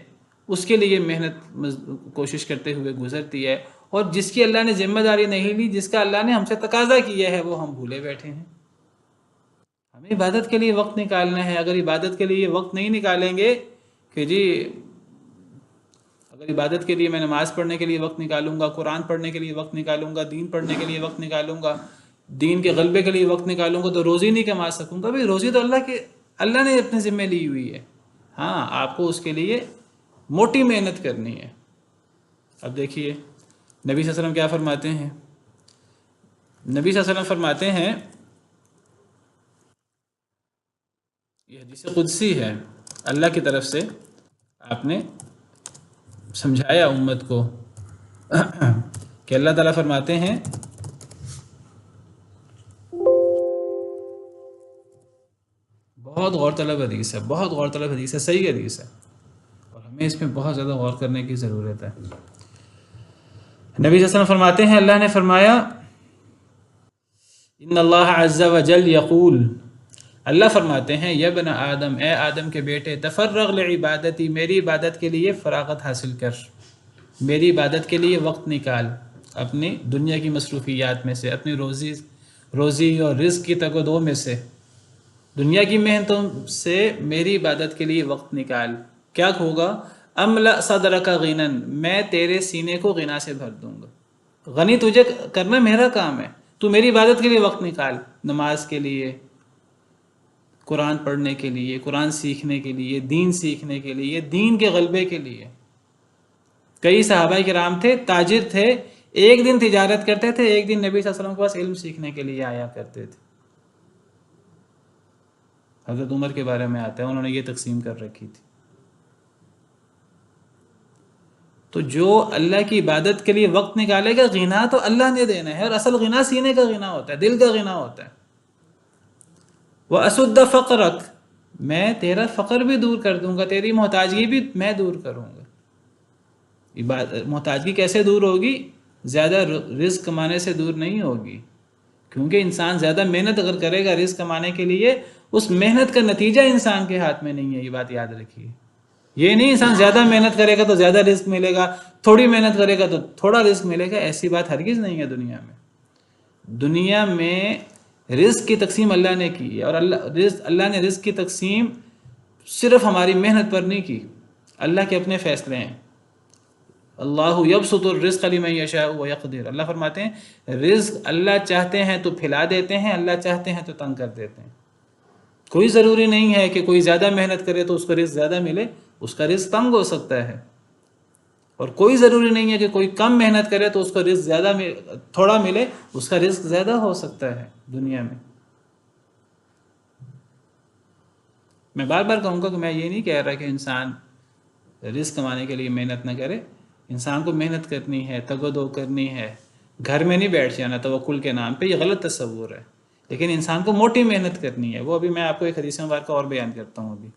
اس کے لیے محنت کوشش کرتے ہوئے گزرتی ہے، اور جس کی اللہ نے ذمہ داری نہیں لی، جس کا اللہ نے ہم سے تقاضا کیا ہے، وہ ہم بھولے بیٹھے ہیں۔ ہمیں عبادت کے لیے وقت نکالنا ہے، اگر عبادت کے لیے وقت نہیں نکالیں گے کہ جی اگر عبادت کے لیے میں نماز پڑھنے کے لیے وقت نکالوں گا، قرآن پڑھنے کے لیے وقت نکالوں گا، دین پڑھنے کے لیے وقت نکالوں گا، دین کے غلبے کے لیے وقت نکالوں گا تو روزی نہیں کما سکوں گا. بھائی روزی تو اللہ نے اپنے ذمہ لی ہوئی ہے. ہاں آپ کو اس کے لیے موٹی محنت کرنی ہے. اب دیکھیے نبی صلی اللہ علیہ وسلم کیا فرماتے ہیں. نبی صلی اللہ علیہ وسلم فرماتے ہیں، یہ حدیث قدسی ہے اللہ کی طرف سے، آپ نے سمجھایا امت کو کہ اللہ تعالیٰ فرماتے ہیں بہت غور طلب حدیث ہے، بہت غور طلب حدیث ہے، صحیح حدیث ہے، اور ہمیں اس میں بہت زیادہ غور کرنے کی ضرورت ہے. نبی صلی اللہ علیہ وسلم فرماتے ہیں، اللہ نے فرمایا ان اللہ عز وجل یقول، اللہ فرماتے ہیں یا ابن آدم، اے آدم کے بیٹے، تفرغ لعبادتی، میری عبادت کے لیے فراغت حاصل کر، میری عبادت کے لیے وقت نکال، اپنی دنیا کی مصروفیات میں سے، اپنی روزی اور رزق کی تگ و دو میں سے، دنیا کی محنتوں سے میری عبادت کے لیے وقت نکال. کیا ہوگا؟ املأ صدرک غنا، میں تیرے سینے کو غنا سے بھر دوں گا. غنی تجھے کرنا میرا کام ہے، تو میری عبادت کے لیے وقت نکال، نماز کے لیے، قرآن پڑھنے کے لیے، قرآن سیکھنے کے لیے، دین سیکھنے کے لیے، دین کے غلبے کے لیے. کئی صحابہ کرام تھے، تاجر تھے، ایک دن تجارت کرتے تھے، ایک دن نبی صلی اللہ علیہ وسلم کے پاس علم سیکھنے کے لیے آیا کرتے تھے. حضرت عمر کے بارے میں آتا ہے، انہوں نے یہ تقسیم کر رکھی تھی. تو جو اللہ کی عبادت کے لیے وقت نکالے گا، غنا تو اللہ نے دینا ہے، اور اصل غنا سینے کا غنا ہوتا ہے، دل کا غنا ہوتا ہے. وَأَسُدَّ فَقْرَكَ، میں تیرا فقر بھی دور کر دوں گا، تیری محتاجگی بھی میں دور کروں گا. محتاجگی کیسے دور ہوگی؟ زیادہ رزق کمانے سے دور نہیں ہوگی، کیونکہ انسان زیادہ محنت اگر کرے گا رزق کمانے کے لیے، اس محنت کا نتیجہ انسان کے ہاتھ میں نہیں ہے. یہ بات یاد رکھیے. یہ نہیں انسان زیادہ محنت کرے گا تو زیادہ رزق ملے گا، تھوڑی محنت کرے گا تو تھوڑا رزق ملے گا. ایسی بات ہرگز نہیں ہے دنیا میں. دنیا میں رزق کی تقسیم اللہ نے کی ہے، اور اللہ نے رزق کی تقسیم صرف ہماری محنت پر نہیں کی. اللہ کے اپنے فیصلے ہیں. اللہ یبسط الرزق لمن یشاء ویقدر، اللہ فرماتے ہیں رزق اللہ چاہتے ہیں تو پھیلا دیتے ہیں، اللہ چاہتے ہیں تو تنگ کر دیتے ہیں. کوئی ضروری نہیں ہے کہ کوئی زیادہ محنت کرے تو اس کو رزق زیادہ ملے، اس کا رزق تنگ ہو سکتا ہے. اور کوئی ضروری نہیں ہے کہ کوئی کم محنت کرے تو اس کو رزق تھوڑا ملے، اس کا رزق زیادہ ہو سکتا ہے دنیا میں. میں بار بار کہوں گا کہ میں یہ نہیں کہہ رہا کہ انسان رزق کمانے کے لیے محنت نہ کرے. انسان کو محنت کرنی ہے، تگ و دو کرنی ہے، گھر میں نہیں بیٹھ جانا توکل کے نام پہ، یہ غلط تصور ہے. لیکن انسان کو موٹی محنت کرنی ہے. وہ ابھی میں آپ کو ایک حدیث مبارکہ اور بیان کرتا ہوں، ابھی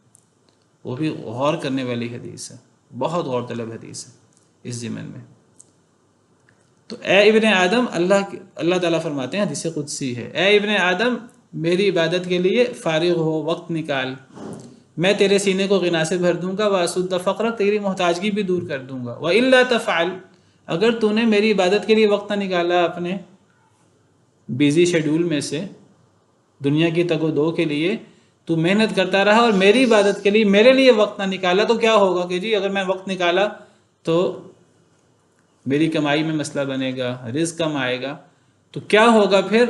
وہ بھی غور کرنے والی حدیث ہے، بہت غور طلب حدیث ہے اس ضمن میں. تو اے ابن آدم، اللہ تعالیٰ فرماتے ہیں، حدیث قدسی ہے، اے ابن آدم میری عبادت کے لیے فارغ ہو، وقت نکال، میں تیرے سینے کو غنا سے بھر دوں گا، وَأَسُدَّ فَقْرَكَ، تیری محتاجگی بھی دور کر دوں گا. وَإِلَّا تَفْعَلْ، اگر تو نے میری عبادت کے لیے وقت نہ نکالا اپنے بیزی شیڈول میں سے، دنیا کی تگ و دو کے لیے تو محنت کرتا رہا اور میری عبادت کے لیے میرے لیے وقت نہ نکالا، تو کیا ہوگا کہ جی اگر میں وقت نکالا تو میری کمائی میں مسئلہ بنے گا، رزق کم آئے گا. تو کیا ہوگا پھر؟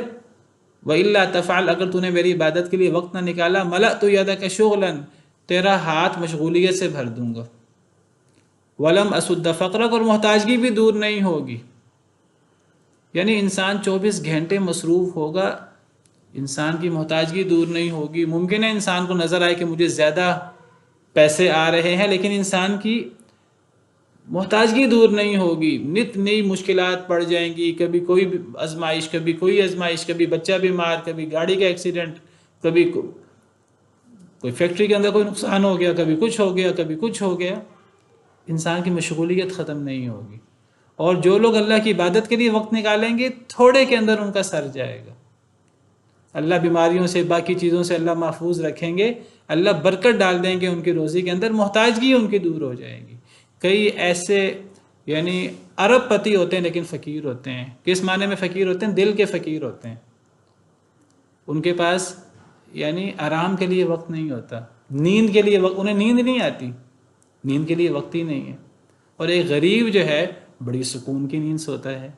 وَإِلَّا تَفْعَلْ، اگر تو نے میری عبادت کے لیے وقت نہ نکالا، مَلَأْتُ يَدَكَ شُغْلًا، تیرا ہاتھ مشغولیت سے بھر دوں گا. وَلَمْ أَسُدَّ فَقْرَكَ، اور محتاجگی بھی دور نہیں ہوگی. یعنی انسان 24 گھنٹے مصروف ہوگا، انسان کی محتاجگی دور نہیں ہوگی. ممکن ہے انسان کو نظر آئے کہ مجھے زیادہ پیسے آ رہے ہیں، لیکن انسان کی محتاجگی دور نہیں ہوگی. نت نئی مشکلات پڑ جائیں گی، کبھی کوئی آزمائش، کبھی کوئی آزمائش، کبھی بچہ بیمار، کبھی گاڑی کا ایکسیڈنٹ، کبھی کوئی فیکٹری کے اندر کوئی نقصان ہو گیا، کبھی کچھ ہو گیا، کبھی کچھ ہو گیا. انسان کی مشغولیت ختم نہیں ہوگی. اور جو لوگ اللہ کی عبادت کے لیے وقت نکالیں گے، تھوڑے کے اندر ان کا سر جائے گا. اللہ بیماریوں سے، باقی چیزوں سے اللہ محفوظ رکھیں گے، اللہ برکت ڈال دیں گے ان کی روزی کے اندر، محتاجگی ان کی دور ہو جائے گی. کئی ایسے یعنی ارب پتی ہوتے ہیں لیکن فقیر ہوتے ہیں. کس معنی میں فقیر ہوتے ہیں؟ دل کے فقیر ہوتے ہیں. ان کے پاس یعنی آرام کے لیے وقت نہیں ہوتا، نیند کے لیے وقت، انہیں نیند نہیں آتی، نیند کے لیے وقت ہی نہیں ہے. اور ایک غریب جو ہے بڑی سکون کی نیند سوتا ہے.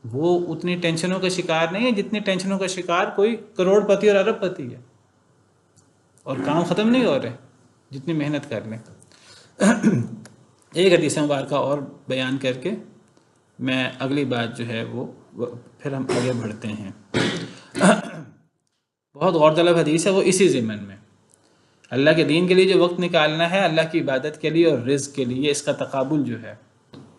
وہ اتنی ٹینشنوں کا شکار نہیں ہے جتنی ٹینشنوں کا شکار کوئی کروڑ پتی اور ارب پتی ہے، اور کام ختم نہیں ہو رہے جتنی محنت کر لیں۔ ایک حدیث مبارکہ اور بیان کر کے میں اگلی بات جو ہے وہ پھر ہم آگے بڑھتے ہیں۔ بہت غور طلب حدیث ہے، وہ اسی ضمن میں اللہ کے دین کے لیے جو وقت نکالنا ہے، اللہ کی عبادت کے لیے اور رزق کے لیے، اس کا تقابل جو ہے۔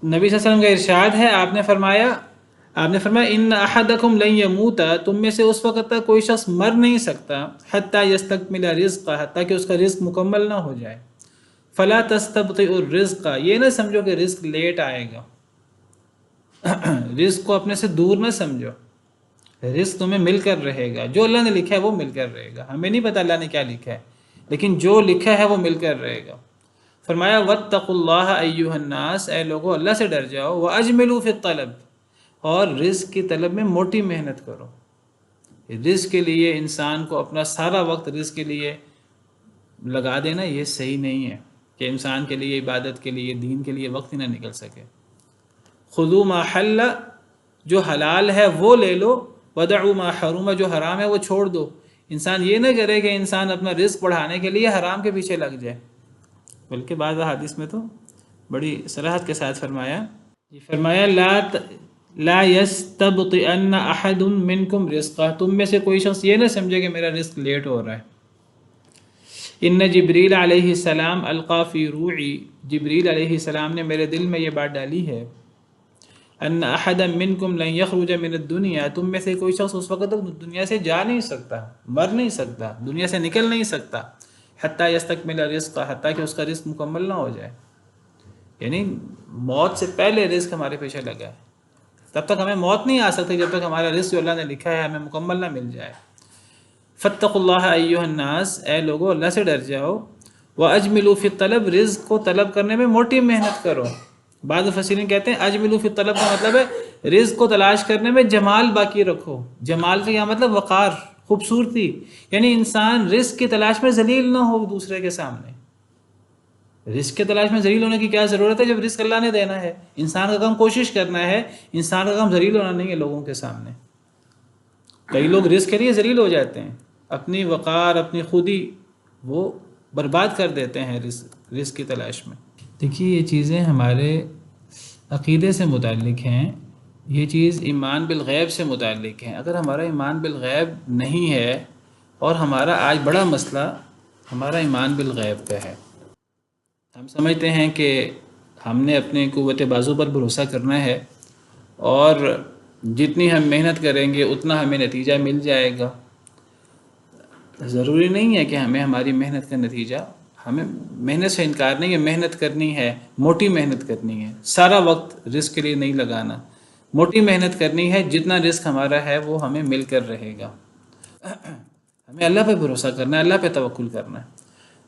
نبی صلی اللہ علیہ وسلم کا ارشاد ہے، آپ نے فرمایا ان احدکم لن یموت، تم میں سے اس وقت تک کوئی شخص مر نہیں سکتا حتی یستکمل رزقہ، حتیٰ کہ اس کا رزق مکمل نہ ہو جائے۔ فلا تستبطئوا الرزق، یہ نہ سمجھو کہ رزق لیٹ آئے گا، رزق کو اپنے سے دور نہ سمجھو، رزق تمہیں مل کر رہے گا، جو اللہ نے لکھا ہے وہ مل کر رہے گا۔ ہمیں نہیں پتہ اللہ نے کیا لکھا ہے، لیکن جو لکھا ہے وہ مل کر رہے گا۔ فرمایا واتقوا اللہ ایھا الناس، اے لوگو اللہ سے ڈر جاؤ، واجملوا فی الطلب، اور رزق کی طلب میں موٹی محنت کرو۔ رزق کے لیے انسان کو اپنا سارا وقت رزق کے لیے لگا دینا یہ صحیح نہیں ہے کہ انسان کے لیے، عبادت کے لیے، دین کے لیے وقت ہی نہ نکل سکے۔ خذوا ما حل، جو حلال ہے وہ لے لو، ودعوا ما حرم، جو حرام ہے وہ چھوڑ دو۔ انسان یہ نہ کرے کہ انسان اپنا رزق بڑھانے کے لیے حرام کے پیچھے لگ جائے، بلکہ بعض حدیث میں تو بڑی صراحت کے ساتھ فرمایا لا یستبطئن احد منکم رزقہ، تم میں سے کوئی شخص یہ نہ سمجھے کہ میرا رزق لیٹ ہو رہا ہے۔ ان جبریل علیہ السلام القی فی روعی، جبریل علیہ السلام نے میرے دل میں یہ بات ڈالی ہے، ان احدا منکم لن یخرج من الدنیا، تم میں سے کوئی شخص اس وقت تک دنیا سے جا نہیں سکتا، مر نہیں سکتا، دنیا سے نکل نہیں سکتا، حتی یستکمل رزقہ، حتیٰ کہ اس کا رزق مکمل نہ ہو جائے، یعنی موت سے پہلے رزق ہمارے پیچھے لگا ہے، تب تک ہمیں موت نہیں آ سکتی جب تک ہمارا رزق جو اللہ نے لکھا ہے ہمیں مکمل نہ مل جائے۔ فاتقوا اللہ ایھا الناس، اے لوگو اللہ سے ڈر جاؤ، واجملوا فی الطلب، رزق کو طلب کرنے میں موٹی محنت کرو۔ بعض مفسرین کہتے ہیں اجملوا فی الطلب کا مطلب ہے رزق کو تلاش کرنے میں جمال باقی رکھو۔ جمال کا کیا مطلب؟ وقار، خوبصورتی، یعنی انسان رزق کی تلاش میں ذلیل نہ ہو دوسرے کے سامنے۔ رزق کی تلاش میں ذلیل ہونے کی کیا ضرورت ہے جب رزق اللہ نے دینا ہے؟ انسان کا کام کوشش کرنا ہے، انسان کا کام ذلیل ہونا نہیں ہے لوگوں کے سامنے۔ کئی لوگ رزق کے لیے ذلیل ہو جاتے ہیں، اپنی وقار، اپنی خودی وہ برباد کر دیتے ہیں رزق کی تلاش میں۔ دیکھیے یہ چیزیں ہمارے عقیدے سے متعلق ہیں، یہ چیز ایمان بالغیب سے متعلق ہیں۔ اگر ہمارا ایمان بالغیب نہیں ہے، اور ہمارا آج بڑا مسئلہ ہمارا ایمان بالغیب کا ہے، ہم سمجھتے ہیں کہ ہم نے اپنے قوت بازو پر بھروسہ کرنا ہے، اور جتنی ہم محنت کریں گے اتنا ہمیں نتیجہ مل جائے گا۔ ضروری نہیں ہے کہ ہمیں ہماری محنت کا نتیجہ، ہمیں محنت سے انکار نہیں ہے، محنت کرنی ہے، موٹی محنت کرنی ہے، سارا وقت رزق کے لیے نہیں لگانا، موٹی محنت کرنی ہے، جتنا رزق ہمارا ہے وہ ہمیں مل کر رہے گا۔ ہمیں اللہ پہ بھروسہ کرنا ہے، اللہ پہ توکل کرنا ہے۔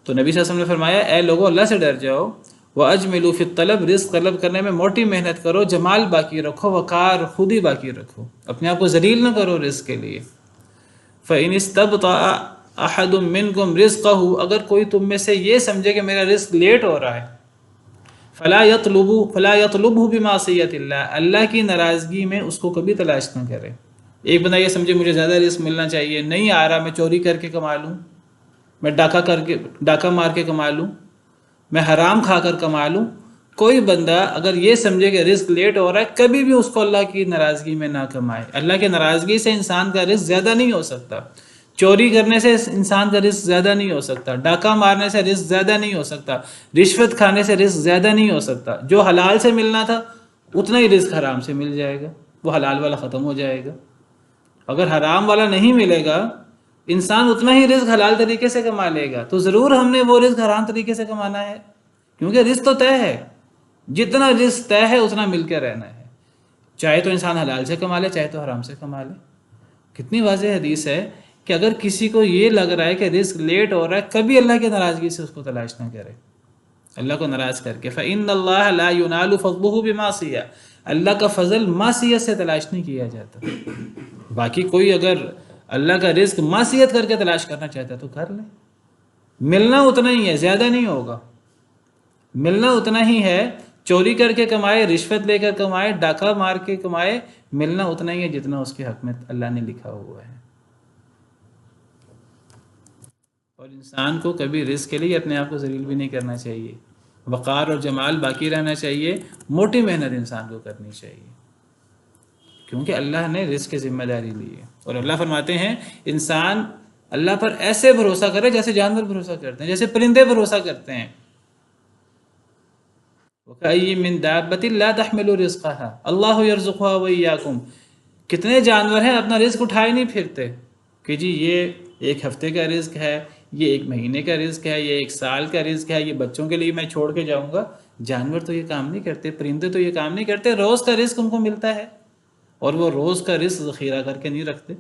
تو نبی صلی اللہ علیہ وسلم نے فرمایا اے لوگو اللہ سے ڈر جاؤ، واجملوا فی الطلب، رزق طلب کرنے میں موٹی محنت کرو، جمال باقی رکھو، وقار، خودی باقی رکھو، اپنے آپ کو ذلیل نہ کرو رزق کے لیے۔ فإن استبطأ احد منکم رزقہ، اگر کوئی تم میں سے یہ سمجھے کہ میرا رزق لیٹ ہو رہا ہے، فلا یطلبہ بمعصیۃ اللہ، اللہ کی ناراضگی میں اس کو کبھی تلاش نہ کرے۔ ایک بندہ یہ سمجھے مجھے زیادہ رزق ملنا چاہیے، نہیں آ رہا، میں چوری کر کے کما لوں، میں ڈاکہ مار کے کما لوں، میں حرام کھا کر کما لوں۔ کوئی بندہ اگر یہ سمجھے کہ رزق لیٹ ہو رہا ہے، کبھی بھی اس کو اللہ کی ناراضگی میں نہ کمائے۔ اللہ کی ناراضگی سے انسان کا رزق زیادہ نہیں ہو سکتا، چوری کرنے سے انسان کا رزق زیادہ نہیں ہو سکتا، ڈاکہ مارنے سے رزق زیادہ نہیں ہو سکتا، رشوت کھانے سے رزق زیادہ نہیں ہو سکتا۔ جو حلال سے ملنا تھا اتنا ہی رزق حرام سے مل جائے گا، وہ حلال والا ختم ہو جائے گا۔ اگر حرام والا نہیں ملے گا، انسان اتنا ہی رزق حلال طریقے سے کما لے گا، تو ضرور ہم نے وہ رزق حرام طریقے سے کمانا ہے، کیونکہ رزق تو طے ہے، جتنا رزق طے ہے اتنا مل کے رہنا ہے، چاہے تو انسان حلال سے کما لے، چاہے تو حرام سے کما لے۔ کتنی واضح حدیث ہے کہ اگر کسی کو یہ لگ رہا ہے کہ رزق لیٹ ہو رہا ہے، کبھی اللہ کی ناراضگی سے اس کو تلاش نہ کرے، اللہ کو ناراض کر کے۔ فإن اللہ لا ينال فضلہ بمعصیہ، اللہ کا فضل معصیت سے تلاش نہیں کیا جاتا۔ باقی کوئی اگر اللہ کا رزق معصیت کر کے تلاش کرنا چاہتا ہے تو کر لے، ملنا اتنا ہی ہے، زیادہ نہیں ہوگا، ملنا اتنا ہی ہے۔ چوری کر کے کمائے، رشوت لے کر کمائے، ڈاکہ مار کے کمائے، ملنا اتنا ہی ہے جتنا اس کے حق میں اللہ نے لکھا ہوا ہے. اور انسان کو کبھی رزق کے لیے اپنے آپ کو ذلیل بھی نہیں کرنا چاہیے. وقار اور جمال باقی رہنا چاہیے. موٹی محنت انسان کو کرنی چاہیے کیونکہ اللہ نے رزق کی ذمہ داری لی ہے. اور اللہ فرماتے ہیں انسان اللہ پر ایسے بھروسہ کرے جیسے جانور بھروسہ کرتے ہیں، جیسے پرندے بھروسہ کرتے ہیں. وَكَأَيٍّ مِّن دَابَّةٍ لَا تَحْمِلُ رِزْقَهَا اللَّهُ يَرْزُقُهَا وَإِيَّاكُمْ. کتنے جانور ہیں اپنا رزق اٹھائے نہیں پھرتے کہ جی یہ ایک ہفتے کا رزق ہے، یہ ایک مہینے کا رزق ہے، یہ ایک سال کا رزق ہے، یہ بچوں کے لیے میں چھوڑ کے جاؤں گا. جانور تو یہ کام نہیں کرتے، پرندے تو یہ کام نہیں کرتے. روز کا رزق ان کو ملتا ہے اور وہ روز کا رزق ذخیرہ کر کے نہیں رکھتے.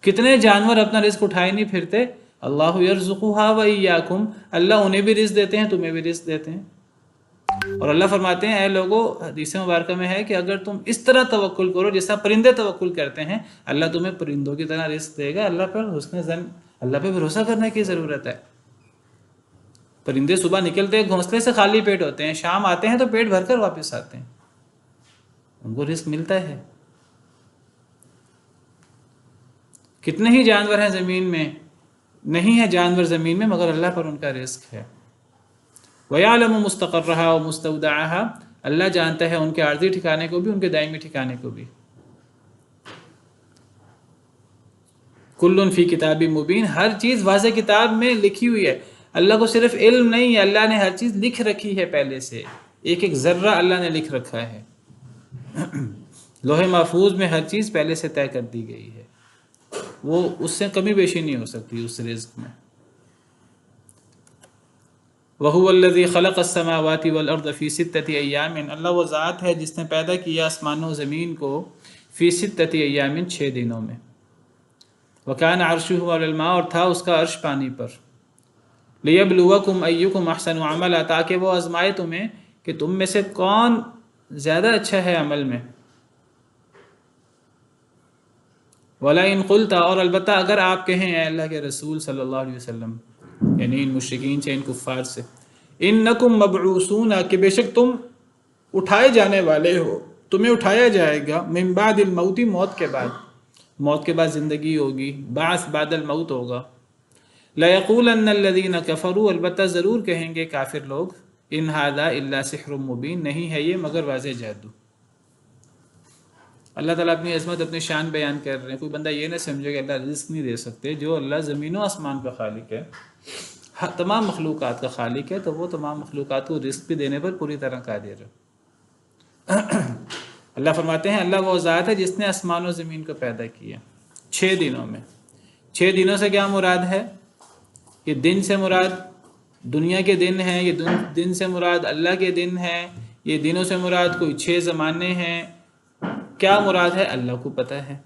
کتنے جانور اپنا رزق اٹھائے نہیں پھرتے. اللہ یرزقها وإیاکم، اللہ انہیں بھی رزق دیتے ہیں، تمہیں بھی رزق دیتے ہیں. اور اللہ فرماتے ہیں اے لوگو، حدیث مبارکہ میں ہے کہ اگر تم اس طرح توکل کرو جیسا پرندے توکل کرتے ہیں، اللہ تمہیں پرندوں کی طرح رزق دے گا. اللہ پر حسن ظن، اللہ پہ بھروسہ کرنے کی ضرورت ہے. پرندے صبح نکلتے ہیں گھونسلے سے خالی پیٹ ہوتے ہیں، شام آتے ہیں تو پیٹ بھر کر واپس آتے ہیں، ان کو رزق ملتا ہے. کتنے ہی جانور ہیں زمین میں، نہیں ہے جانور زمین میں مگر اللہ پر ان کا رزق ہے. وَيَعْلَمُ مُسْتَقَرَّهَا وَمُسْتَوْدَعَهَا، اللہ جانتا ہے ان کے عارضی ٹھکانے کو بھی، ان کے دائمی ٹھکانے کو بھی. کل فی کتاب مبین، ہر چیز واضح کتاب میں لکھی ہوئی ہے. اللہ کو صرف علم نہیں ہے، اللہ نے ہر چیز لکھ رکھی ہے پہلے سے. ایک ایک ذرہ اللہ نے لکھ رکھا ہے. لوح محفوظ میں ہر چیز پہلے سے طے کر دی گئی ہے، وہ اس سے کمی بیشی نہیں ہو سکتی اس رزق میں. وَهُوَ الَّذِي خَلَقَ السَّمَاوَاتِ وَالْأَرْضَ فِي سِتَّةِ أَيَّامٍ، اللہ وہ ذات ہے جس نے پیدا کیا آسمانوں و زمین کو فی ستۃ ایام، 6 دنوں میں. وَكَانَ عَرْشُهُ عَلَى الْمَاءِ، اور تھا اس کا عرش پانی پر. لِيَبْلُوَكُمْ أَيُّكُمْ أَحْسَنُ عَمَلًا، تاکہ وہ آزمائے تمہیں کہ تم میں سے کون زیادہ اچھا ہے عمل میں. وَلَئِن قُلْتَ، اور البتہ اگر آپ کہیں اے اللہ کے رسول صلی اللہ علیہ وسلم، یعنی ان مشرکین سے، ان کفار سے، انکم مبعوثون، کہ بے شک تم اٹھائے جانے والے ہو، تمہیں اٹھایا جائے گا، من بعد الموت، موت کے بعد، موت کے بعد زندگی ہوگی، بعث بعد الموت ہوگا. لَيَقُولَنَّ الَّذِينَ كَفَرُوا، البتہ ضرور کہیں گے کافر لوگ، ان ھذا الا سحر مبین، نہیں ہے یہ مگر واضح جادو. اللہ تعالیٰ اپنی عظمت، اپنی شان بیان کر رہے ہیں. کوئی بندہ یہ نہ سمجھے کہ اللہ رزق نہیں دے سکتے. جو اللہ زمین و آسمان کا خالق ہے، تمام مخلوقات کا خالق ہے، تو وہ تمام مخلوقات کو رزق بھی دینے پر پوری طرح قادر ہے. اللہ فرماتے ہیں اللہ وہ ذات ہے جس نے آسمان و زمین کو پیدا کیا 6 دنوں میں. 6 دنوں سے کیا مراد ہے؟ یہ دن سے مراد دنیا کے دن ہیں، یہ دن سے مراد اللہ کے دن ہیں، یہ دنوں سے مراد کوئی 6 زمانے ہیں. کیا مراد ہے اللہ کو پتہ ہے.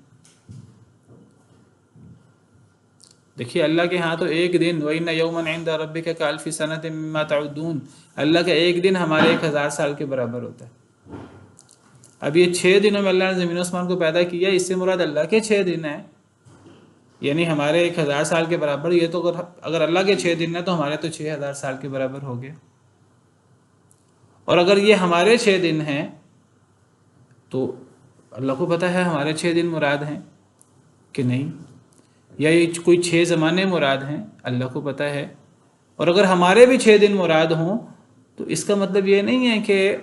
دیکھیے اللہ کے ہاں تو ایک دن، وَإِنَّ يَوْمًا عِنْدَ رَبِّكَ كَأَلْفِ سَنَةٍ مِّمَّا تَعُدُّونَ، اللہ کا ایک دن ہمارے 1000 سال کے برابر ہوتا ہے. اب یہ 6 دنوں میں اللہ نے زمین و آسمان کو پیدا کیا، اس سے مراد اللہ کے 6 دن ہیں، یعنی ہمارے 1000 سال کے برابر. یہ تو اگر اللہ کے 6 دن ہیں تو ہمارے تو 6000 سال کے برابر ہو گئے. اور اگر یہ ہمارے 6 دن ہیں تو اللہ کو پتہ ہے ہمارے 6 دن مراد ہیں کہ نہیں، یا یہ کوئی 6 زمانے مراد ہیں، اللہ کو پتہ ہے. اور اگر ہمارے بھی 6 دن مراد ہوں تو اس کا مطلب یہ نہیں ہے کہ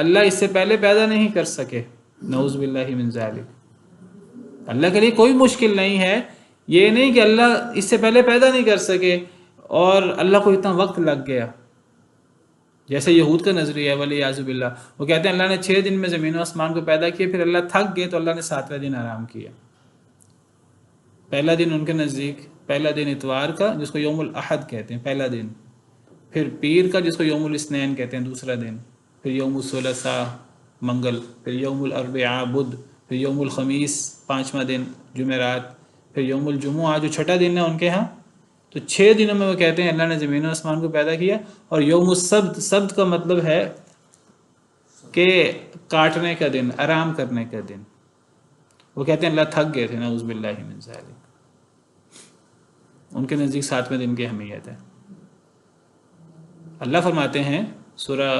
اللہ اس سے پہلے پیدا نہیں کر سکے، نعوذ باللہ من ذالک. اللہ کے لیے کوئی مشکل نہیں ہے، یہ نہیں کہ اللہ اس سے پہلے پیدا نہیں کر سکے اور اللہ کو اتنا وقت لگ گیا، جیسے یہود کا نظریہ ہے ولیعاذ باللہ. وہ کہتے ہیں اللہ نے 6 دن میں زمین و آسمان کو پیدا کیا، پھر اللہ تھک گئے تو اللہ نے 7ویں دن آرام کیا. پہلا دن ان کے نزدیک، پہلا دن اتوار کا جس کو یوم الاحد کہتے ہیں پہلا دن، پھر پیر کا جس کو یوم الاثنین کہتے ہیں دوسرا دن، پھر یوم الثلاثاء منگل، پھر یوم الاربعاء بدھ، پھر یوم الخمیس 5واں دن جمعرات، پھر یوم الجمعہ جو 6ٹھا دن ہے ان کے ہاں. تو 6 دنوں میں وہ کہتے ہیں اللہ نے زمین و آسمان کو پیدا کیا. اور یوم السبت، سبت کا مطلب ہے کہ کاٹنے کا دن، آرام کرنے کا دن. وہ کہتے ہیں اللہ تھک گئے تھے، نعوذ باللہ من ذالک. ان کے نزدیک 7ویں دن کی اہمیت ہے. اللہ فرماتے ہیں سورہ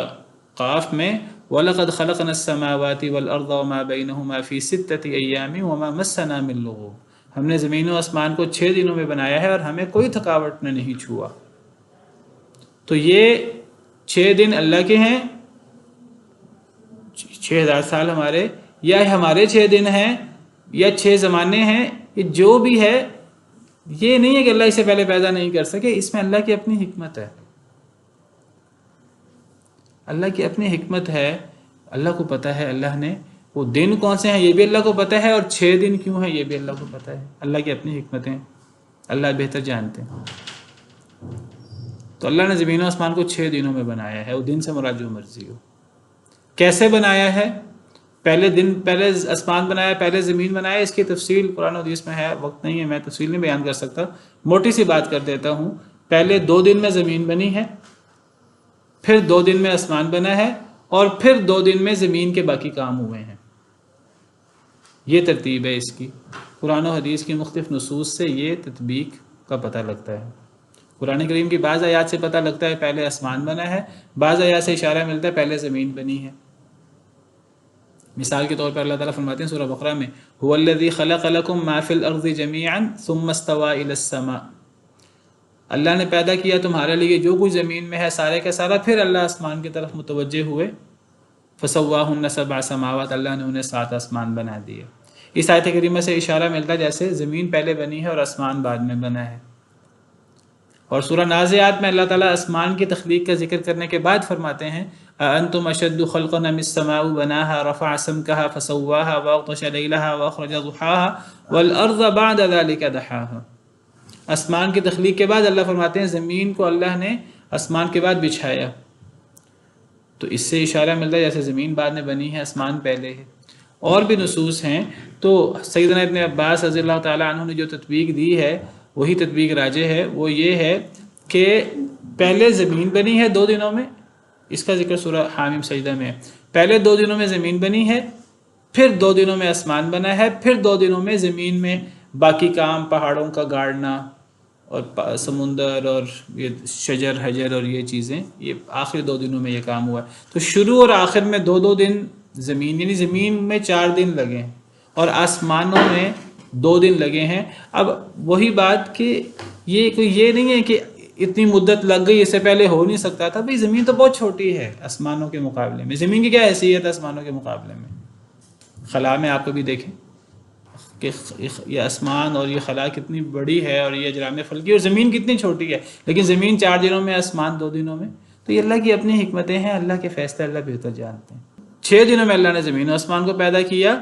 قاف میں وَلَقَدْ خَلَقْنَا السَّمَاوَاتِ وَالْأَرْضَ وَمَا بَيْنَهُمَا فِي سِتَّةِ أَيَّامٍ وَمَا مَسَّنَا مِن لُغُوبٍ، ہم نے زمین و آسمان کو 6 دنوں میں بنایا ہے اور ہمیں کوئی تھکاوٹ نے نہیں چھوا۔ تو یہ 6 دن اللہ کے ہیں، 6000 سال ہمارے، یا ہمارے 6 دن ہیں یا 6 زمانے ہیں، یہ جو بھی ہے یہ نہیں ہے کہ اللہ اسے پہلے پیدا نہیں کر سکے، اس میں اللہ کی اپنی حکمت ہے، اللہ کی اپنی حکمت ہے، اللہ کو پتہ ہے اللہ نے وہ دن کون سے ہیں یہ بھی اللہ کو پتہ ہے، اور 6 دن کیوں ہیں یہ بھی اللہ کو پتہ ہے، اللہ کی اپنی حکمتیں اللہ بہتر جانتے ہیں۔ تو اللہ نے زمین و آسمان کو 6 دنوں میں بنایا ہے، وہ دن سے مراد جو مرضی ہو۔ کیسے بنایا ہے؟ پہلے آسمان بنایا، پہلے زمین بنایا، اس کی تفصیل قرآن و حدیث میں ہے، وقت نہیں ہے میں تفصیل نہیں بیان کر سکتا، موٹی سی بات کر دیتا ہوں۔ پہلے 2 دن میں زمین بنی ہے، پھر 2 دن میں آسمان بنا ہے، اور پھر 2 دن میں زمین کے باقی کام ہوئے ہیں۔ یہ ترتیب ہے اس کی، قرآن و حدیث کی مختلف نصوص سے یہ تطبیق کا پتہ لگتا ہے۔ قرآن کریم کی بعض آیات سے پتہ لگتا ہے پہلے آسمان بنا ہے، بعض آیات سے اشارہ ملتا ہے پہلے زمین بنی ہے۔ مثال کے طور پر اللہ تعالیٰ فرماتے ہیں سورہ بقرہ میں هُوَ الَّذِي خَلَقَ لَكُم مَّا فِي الْأَرْضِ جَمِيعًا ثُمَّ اسْتَوَىٰ إِلَى السَّمَاءِ، اللہ نے پیدا کیا تمہارے لیے جو کچھ زمین میں ہے سارے کا سارا، پھر اللہ آسمان کی طرف متوجہ ہوئے، فَسَوَّاهُنَّ سَبْعَ سَمَاوَاتٍ، اللہ نے انہیں 7 آسمان بنا دیے۔ اس آیت کریمہ سے اشارہ ملتا ہے جیسے زمین پہلے بنی ہے اور آسمان بعد میں بنا ہے۔ اور سورہ نازعات میں اللہ تعالیٰ آسمان کی تخلیق کا ذکر کرنے کے بعد فرماتے ہیں أَأَنْتُمْ أَشَدُّ خَلْقًا أَمِ السَّمَاءُ بَنَاهَا رَفَعَ سَمْكَهَا فَسَوَّاهَا وَأَغْطَشَ لَيْلَهَا وَأَخْرَجَ ضُحَاهَا وَالْأَرْضَ بَعْدَ ذَلِكَ دَحَاهَا۔ آسمان کی تخلیق کے بعد اللہ فرماتے ہیں زمین کو اللہ نے آسمان کے بعد بچھایا، تو اس سے اشارہ ملتا ہے جیسے زمین بعد میں بنی ہے آسمان پہلے ہے۔ اور بھی نصوص ہیں، تو سیدنا ابن عباس رضی اللہ تعالیٰ عنہ نے جو تطبیق دی ہے وہی تطبیق راجح ہے، وہ یہ ہے کہ پہلے زمین بنی ہے 2 دنوں میں، اس کا ذکر سورہ حامیم سجدہ میں ہے، پہلے 2 دنوں میں زمین بنی ہے، پھر 2 دنوں میں آسمان بنا ہے، پھر 2 دنوں میں زمین میں باقی کام، پہاڑوں کا گاڑنا اور سمندر اور یہ شجر حجر اور یہ چیزیں، یہ آخری 2 دنوں میں یہ کام ہوا ہے۔ تو شروع اور آخر میں 2 دن زمین، یعنی زمین میں 4 دن لگے ہیں اور آسمانوں میں 2 دن لگے ہیں۔ اب وہی بات کہ یہ نہیں ہے کہ اتنی مدت لگ گئی، اس سے پہلے ہو نہیں سکتا تھا، بھئی زمین تو بہت چھوٹی ہے آسمانوں کے مقابلے میں، زمین کی کیا حیثیت ہے آسمانوں کے مقابلے میں؟ خلا میں آپ کبھی دیکھیں کہ یہ آسمان اور یہ خلا کتنی بڑی ہے، اور یہ اجرام فلکی، اور زمین کتنی چھوٹی ہے، لیکن زمین 4 دنوں میں، آسمان 2 دنوں میں۔ تو یہ اللہ کی اپنی حکمتیں ہیں، اللہ کے فیصلے اللہ بہتر جانتے ہیں۔ 6 دنوں میں اللہ نے زمین و آسمان کو پیدا کیا۔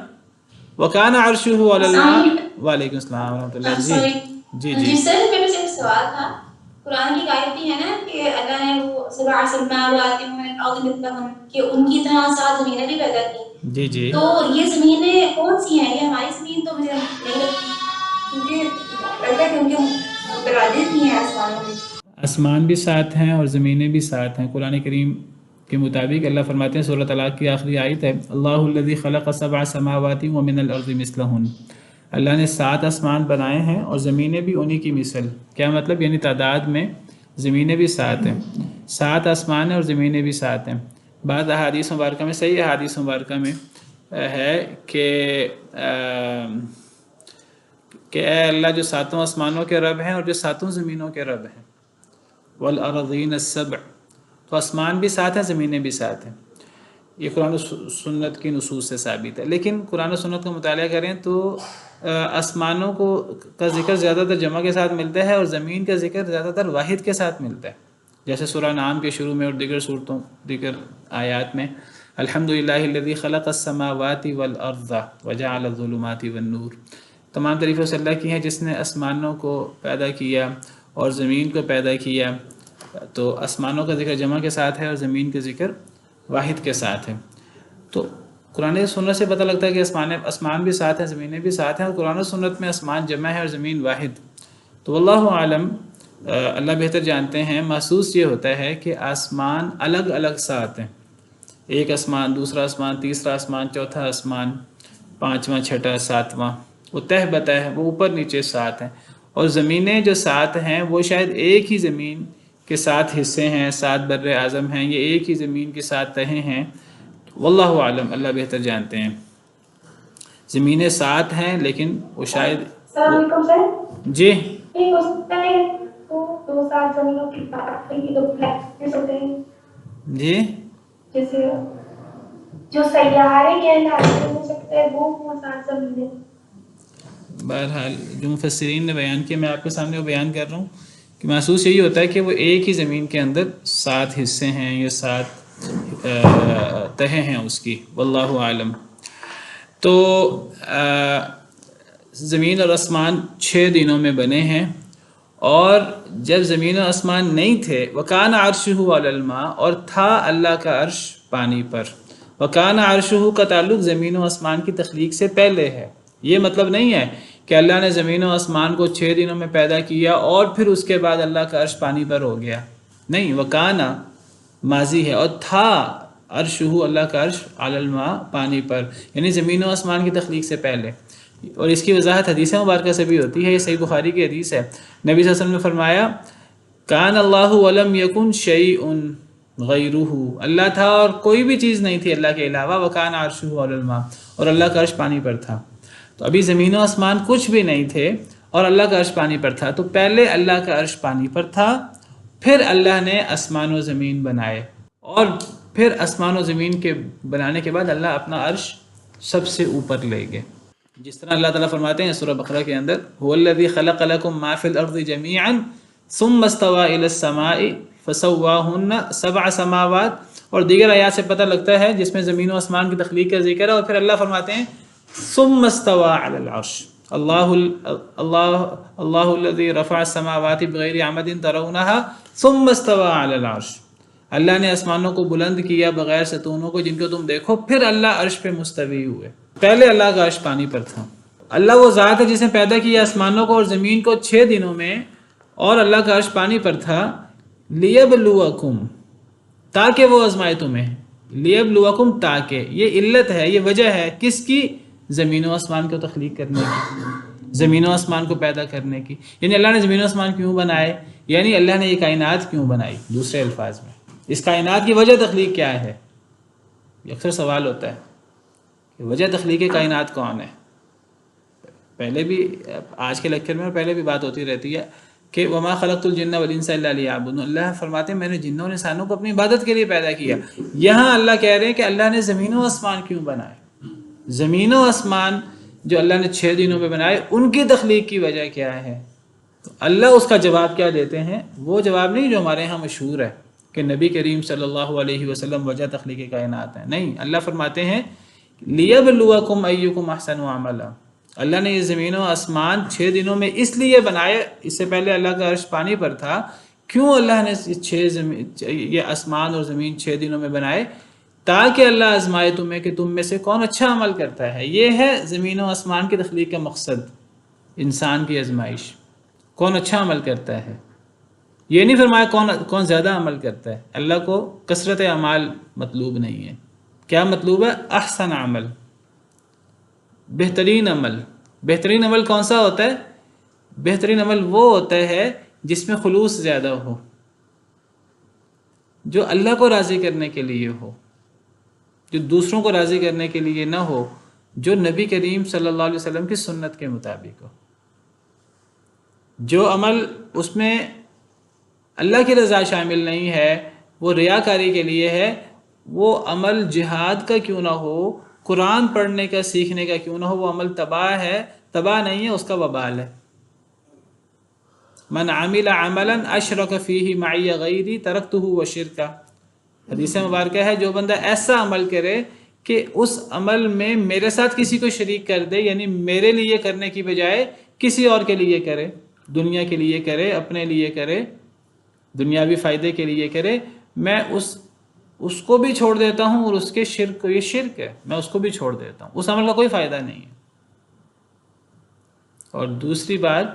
وَكَانَ عَرْشُهُ عَلَى الْمَاءِ، وعلیکم السلام ورحمۃ اللہ۔ جی سر میرے سے ایک سوال تھا، قرآن کی آیت بھی ہے نا کہ اللہ نے وہ 7 سماوات من الارض مثلہن، کہ ان کی طرح 7 زمینیں بھی پیدا کی۔ جی تو یہ زمینیں کون سی ہیں؟ یہ ہماری زمین تو مجھے نہیں لگتی، کیونکہ لگتا ہے کہ ان کے متعدد بھی ہیں آسمانوں میں۔ آسمان بھی 7 ہیں اور زمینیں بھی 7 ہیں۔ قرآن کریم کے مطابق اللہ فرماتے ہیں، سورۃ طلاق کی آخری آیت ہے، اللہ الذی خلق 7 سماوات ومن الارض مثلہن، اللہ نے 7 آسمان بنائے ہیں اور زمینیں بھی انہی کی مثل۔ کیا مطلب؟ یعنی تعداد میں زمینیں بھی 7 ہیں، 7 آسمان ہیں اور زمینیں بھی 7 ہیں۔ بعض احادیث مبارکہ میں، صحیح احادیث مبارکہ میں ہے کہ اے اللہ جو 7 آسمانوں کے رب ہیں اور جو 7 زمینوں کے رب ہیں، والارضین السبع، تو آسمان بھی 7 ہیں، زمینیں بھی 7 ہیں۔ یہ قرآن و سنت کی نصوص سے ثابت ہے، لیکن قرآن و سنت کا مطالعہ کریں تو آسمانوں کا ذکر زیادہ تر جمع کے ساتھ ملتا ہے اور زمین کا ذکر زیادہ تر واحد کے ساتھ ملتا ہے، جیسے سورہ نعم کے شروع میں اور دیگر آیات میں، الحمدللہ الذی خلق السماوات والارض وجعل الظلمات والنور، تمام تعریفیں اس اللہ کی ہیں جس نے آسمانوں کو پیدا کیا اور زمین کو پیدا کیا۔ تو آسمانوں کا ذکر جمع کے ساتھ ہے اور زمین کا ذکر واحد کے ساتھ ہے۔ تو قرآن و سنت سے پتہ لگتا ہے کہ آسمان بھی 7 ہیں، زمینیں بھی 7 ہیں، اور قرآن و سنت میں آسمان جمع ہے اور زمین واحد۔ تو واللہ عالم، اللہ بہتر جانتے ہیں، محسوس یہ ہوتا ہے کہ آسمان الگ الگ 7 ہیں، ایک آسمان، دوسرا آسمان، تیسرا آسمان، چوتھا آسمان، 5واں، 6واں، 7واں، وہ تہ بتہ ہے، وہ اوپر نیچے 7 ہیں۔ اور زمینیں جو 7 ہیں وہ شاید ایک ہی زمین کے 7 حصے ہیں، 7 بر اعظم ہیں، یہ ایک ہی زمین کی 7 تہیں ہیں، واللہ عالم، اللہ بہتر جانتے ہیں. زمینیں 7 ہیں لیکن وہ شاید السلام علیکم سر. جی ایک ہو سکتا ہے دو سات زمینوں کی بات کی تو پلیٹس ہوتے ہیں جی جیسے جو سیارے کہلاتے ہیں ہو سکتا ہے وہ 7 زمینیں. بہرحال جو مفسرین نے بیان کیا میں آپ کے سامنے وہ بیان کر رہا ہوں کہ محسوس یہی ہوتا ہے کہ وہ ایک ہی زمین کے اندر 7 حصے ہیں یا 7 تہیں ہیں اس کی، واللہ عالم. تو زمین اور آسمان 6 دنوں میں بنے ہیں، اور جب زمین و آسمان نہیں تھے وَكَانَ عَرْشُهُ عَلَى الْمَاءِ، اور تھا اللہ کا عرش پانی پر. وَكَانَ عَرْشُهُ کا تعلق زمین و آسمان کی تخلیق سے پہلے ہے. یہ مطلب نہیں ہے کہ اللہ نے زمین و آسمان کو 6 دنوں میں پیدا کیا اور پھر اس کے بعد اللہ کا عرش پانی پر ہو گیا. نہیں، وَكَانَ ماضی ہے، اور تھا عرشہ اللہ کا عرش علی الماء پانی پر، یعنی زمین و آسمان کی تخلیق سے پہلے. اور اس کی وضاحت حدیث مبارکہ سے بھی ہوتی ہے، یہ صحیح بخاری کی حدیث ہے. نبی صلی اللہ علیہ وسلم نے فرمایا کان اللہ ولم یکن شیء غیرہ، اللہ تھا اور کوئی بھی چیز نہیں تھی اللہ کے علاوہ. وکان عرشہ علی الماء، اور اللہ کا عرش پانی پر تھا. تو ابھی زمین و آسمان کچھ بھی نہیں تھے اور اللہ کا عرش پانی پر تھا. تو پہلے اللہ کا عرش پانی پر تھا، پھر اللہ نے آسمان و زمین بنائے، اور پھر آسمان و زمین کے بنانے کے بعد اللہ اپنا عرش سب سے اوپر لے گئے. جس طرح اللہ تعالیٰ فرماتے ہیں سورہ بقرہ کے اندر هو الذی خلق لکم ما فی الارض جمیعا ثم استوى الى السماء فسواہن 7 سماوات، اور دیگر آیات سے پتہ لگتا ہے جس میں زمین و آسمان کی تخلیق کا ذکر ہے. اور پھر اللہ فرماتے ہیں ثم استوى على العرش اللہ الذی رفع السماوات بغیر عمد ترونها ثم استوى على العرش، اللہ نے آسمانوں کو بلند کیا بغیر ستونوں کو جن کو تم دیکھو، پھر اللہ عرش پہ مستوی ہوئے. پہلے اللہ کا عرش پانی پر تھا. اللہ وہ ذات ہے جس نے پیدا کیا آسمانوں کو اور زمین کو 6 دنوں میں، اور اللہ کا عرش پانی پر تھا. لیبلوکم، تاکہ وہ آزمائے تمہیں. لیبلوکم، تاکہ، یہ علت ہے، یہ وجہ ہے کس کی؟ زمین و آسمان کو تخلیق کرنے کی، زمین و آسمان کو پیدا کرنے کی. یعنی اللہ نے زمین و آسمان کیوں بنائے، یعنی اللہ نے یہ کائنات کیوں بنائی. دوسرے الفاظ میں اس کائنات کی وجہ تخلیق کیا ہے؟ یہ اکثر سوال ہوتا ہے کہ وجہ تخلیق کائنات کون ہے. پہلے بھی آج کے لیکچر میں پہلے بھی بات ہوتی رہتی ہے کہ وما خلقت الجن والانس الا لیعبدون، اللہ فرماتے ہیں میں نے جنوں اور انسانوں کو اپنی عبادت کے لیے پیدا کیا. یہاں اللہ کہہ رہے ہیں کہ اللہ نے زمین و آسمان کیوں بنائے. زمین و آسمان جو اللہ نے 6 دنوں میں بنائے، ان کی تخلیق کی وجہ کیا ہے؟ تو اللہ اس کا جواب کیا دیتے ہیں؟ وہ جواب نہیں جو ہمارے ہاں مشہور ہے کہ نبی کریم صلی اللہ علیہ وسلم وجہ تخلیق کائنات ہیں. نہیں، اللہ فرماتے ہیں لیبلوکم ایکم احسن عملا. اللہ نے یہ زمین و آسمان 6 دنوں میں اس لیے بنائے، اس سے پہلے اللہ کا عرش پانی پر تھا. کیوں اللہ نے یہ آسمان اور زمین 6 دنوں میں بنائے؟ تاکہ اللہ آزمائے تمہیں کہ تم میں سے کون اچھا عمل کرتا ہے. یہ ہے زمین و آسمان کی تخلیق کا مقصد، انسان کی آزمائش. کون اچھا عمل کرتا ہے، یہ نہیں فرمایا کون زیادہ عمل کرتا ہے. اللہ کو کثرت اعمال مطلوب نہیں ہے. کیا مطلوب ہے؟ احسن عمل، بہترین عمل. بہترین عمل کون سا ہوتا ہے؟ بہترین عمل وہ ہوتا ہے جس میں خلوص زیادہ ہو، جو اللہ کو راضی کرنے کے لیے ہو، جو دوسروں کو راضی کرنے کے لیے نہ ہو، جو نبی کریم صلی اللہ علیہ وسلم کی سنت کے مطابق ہو. جو عمل اس میں اللہ کی رضا شامل نہیں ہے، وہ ریاکاری کے لیے ہے، وہ عمل جہاد کا کیوں نہ ہو، قرآن پڑھنے کا سیکھنے کا کیوں نہ ہو، وہ عمل تباہ ہے. تباہ نہیں ہے، اس کا وبال ہے. من عمل عملا اشرک فیہ معی غیری ترکتہ وشرکہ، حدیث مبارکہ ہے جو بندہ ایسا عمل کرے کہ اس عمل میں میرے ساتھ کسی کو شریک کر دے، یعنی میرے لیے کرنے کی بجائے کسی اور کے لیے کرے، دنیا کے لیے کرے، اپنے لیے کرے، دنیاوی فائدے کے لیے کرے، میں اس کو بھی چھوڑ دیتا ہوں. اور اس کے شرک، یہ شرک ہے، میں اس کو بھی چھوڑ دیتا ہوں. اس عمل کا کوئی فائدہ نہیں ہے. اور دوسری بات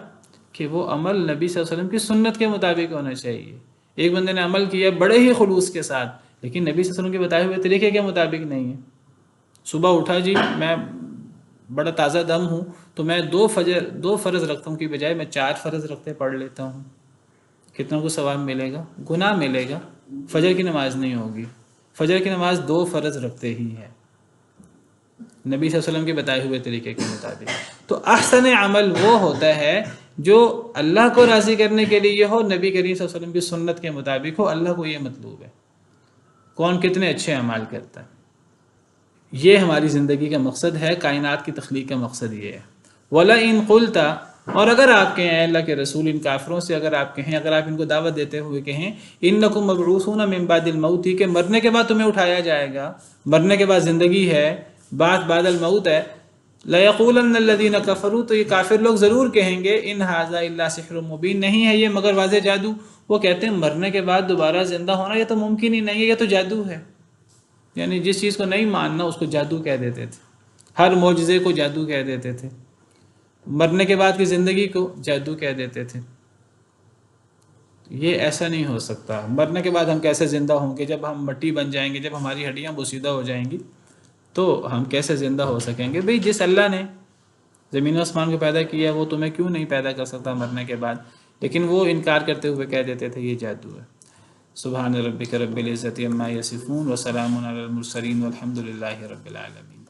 کہ وہ عمل نبی صلی اللہ علیہ وسلم کی سنت کے مطابق ہونا چاہیے. ایک بندے نے عمل کیا بڑے ہی خلوص کے ساتھ، لیکن نبی صلی اللہ علیہ وسلم کے بتائے ہوئے طریقے کے مطابق نہیں ہے. صبح اٹھا جی میں بڑا تازہ دم ہوں تو میں 2 فرض رکھتا ہوں کی بجائے میں 4 فرض رکھتے پڑھ لیتا ہوں. کتنا کو ثواب ملے گا؟ گناہ ملے گا. فجر کی نماز نہیں ہوگی. فجر کی نماز 2 فرض رکھتے ہی ہیں نبی صلی اللہ علیہ وسلم کے بتائے ہوئے طریقے کے مطابق. تو احسن عمل وہ ہوتا ہے جو اللہ کو راضی کرنے کے لیے ہو، نبی کریم صلی اللہ علیہ وسلم کی سنت کے مطابق ہو. اللہ کو یہ مطلوب ہے کون کتنے اچھے اعمال کرتا ہے. یہ ہماری زندگی کا مقصد ہے، کائنات کی تخلیق کا مقصد یہ ہے. وَلَئِن قُلْتَ، اور اگر آپ کہیں اللہ کے رسول ان کافروں سے اگر آپ کہیں، اگر آپ ان کو دعوت دیتے ہوئے کہیں اِنَّكُمْ مَبْعُوثُونَ مِن بَعْدِ الْمَوْتِ، کہ مرنے کے بعد تمہیں اٹھایا جائے گا، مرنے کے بعد زندگی ہے، بعد الموت ہے. لَيَقُولَنَّ الَّذِينَ كَفَرُوا، تو یہ کافر لوگ ضرور کہیں گے اِنْ هَذَا إِلَّا سِحْرٌ مُبِينٌ، نہیں ہے یہ مگر واضح جادو. وہ کہتے ہیں مرنے کے بعد دوبارہ زندہ ہونا یہ تو ممکن ہی نہیں ہے، یہ تو جادو ہے. یعنی جس چیز کو نہیں ماننا اس کو جادو کہہ دیتے تھے، ہر معجزے کو جادو کہہ دیتے تھے، مرنے کے بعد کی زندگی کو جادو کہہ دیتے تھے. یہ ایسا نہیں ہو سکتا. مرنے کے بعد ہم کیسے زندہ ہوں گے؟ جب ہم مٹی بن جائیں گے، جب ہماری ہڈیاں بوسیدہ ہو جائیں گی تو ہم کیسے زندہ ہو سکیں گے؟ بھئی جس اللہ نے زمین و آسمان کو پیدا کیا وہ تمہیں کیوں نہیں پیدا کر سکتا مرنے کے بعد؟ لیکن وہ انکار کرتے ہوئے کہہ دیتے تھے یہ جادو ہے. سبحان ربک رب العزت عما یصفون وسلام علی المرسلین والحمد للہ رب العالمین.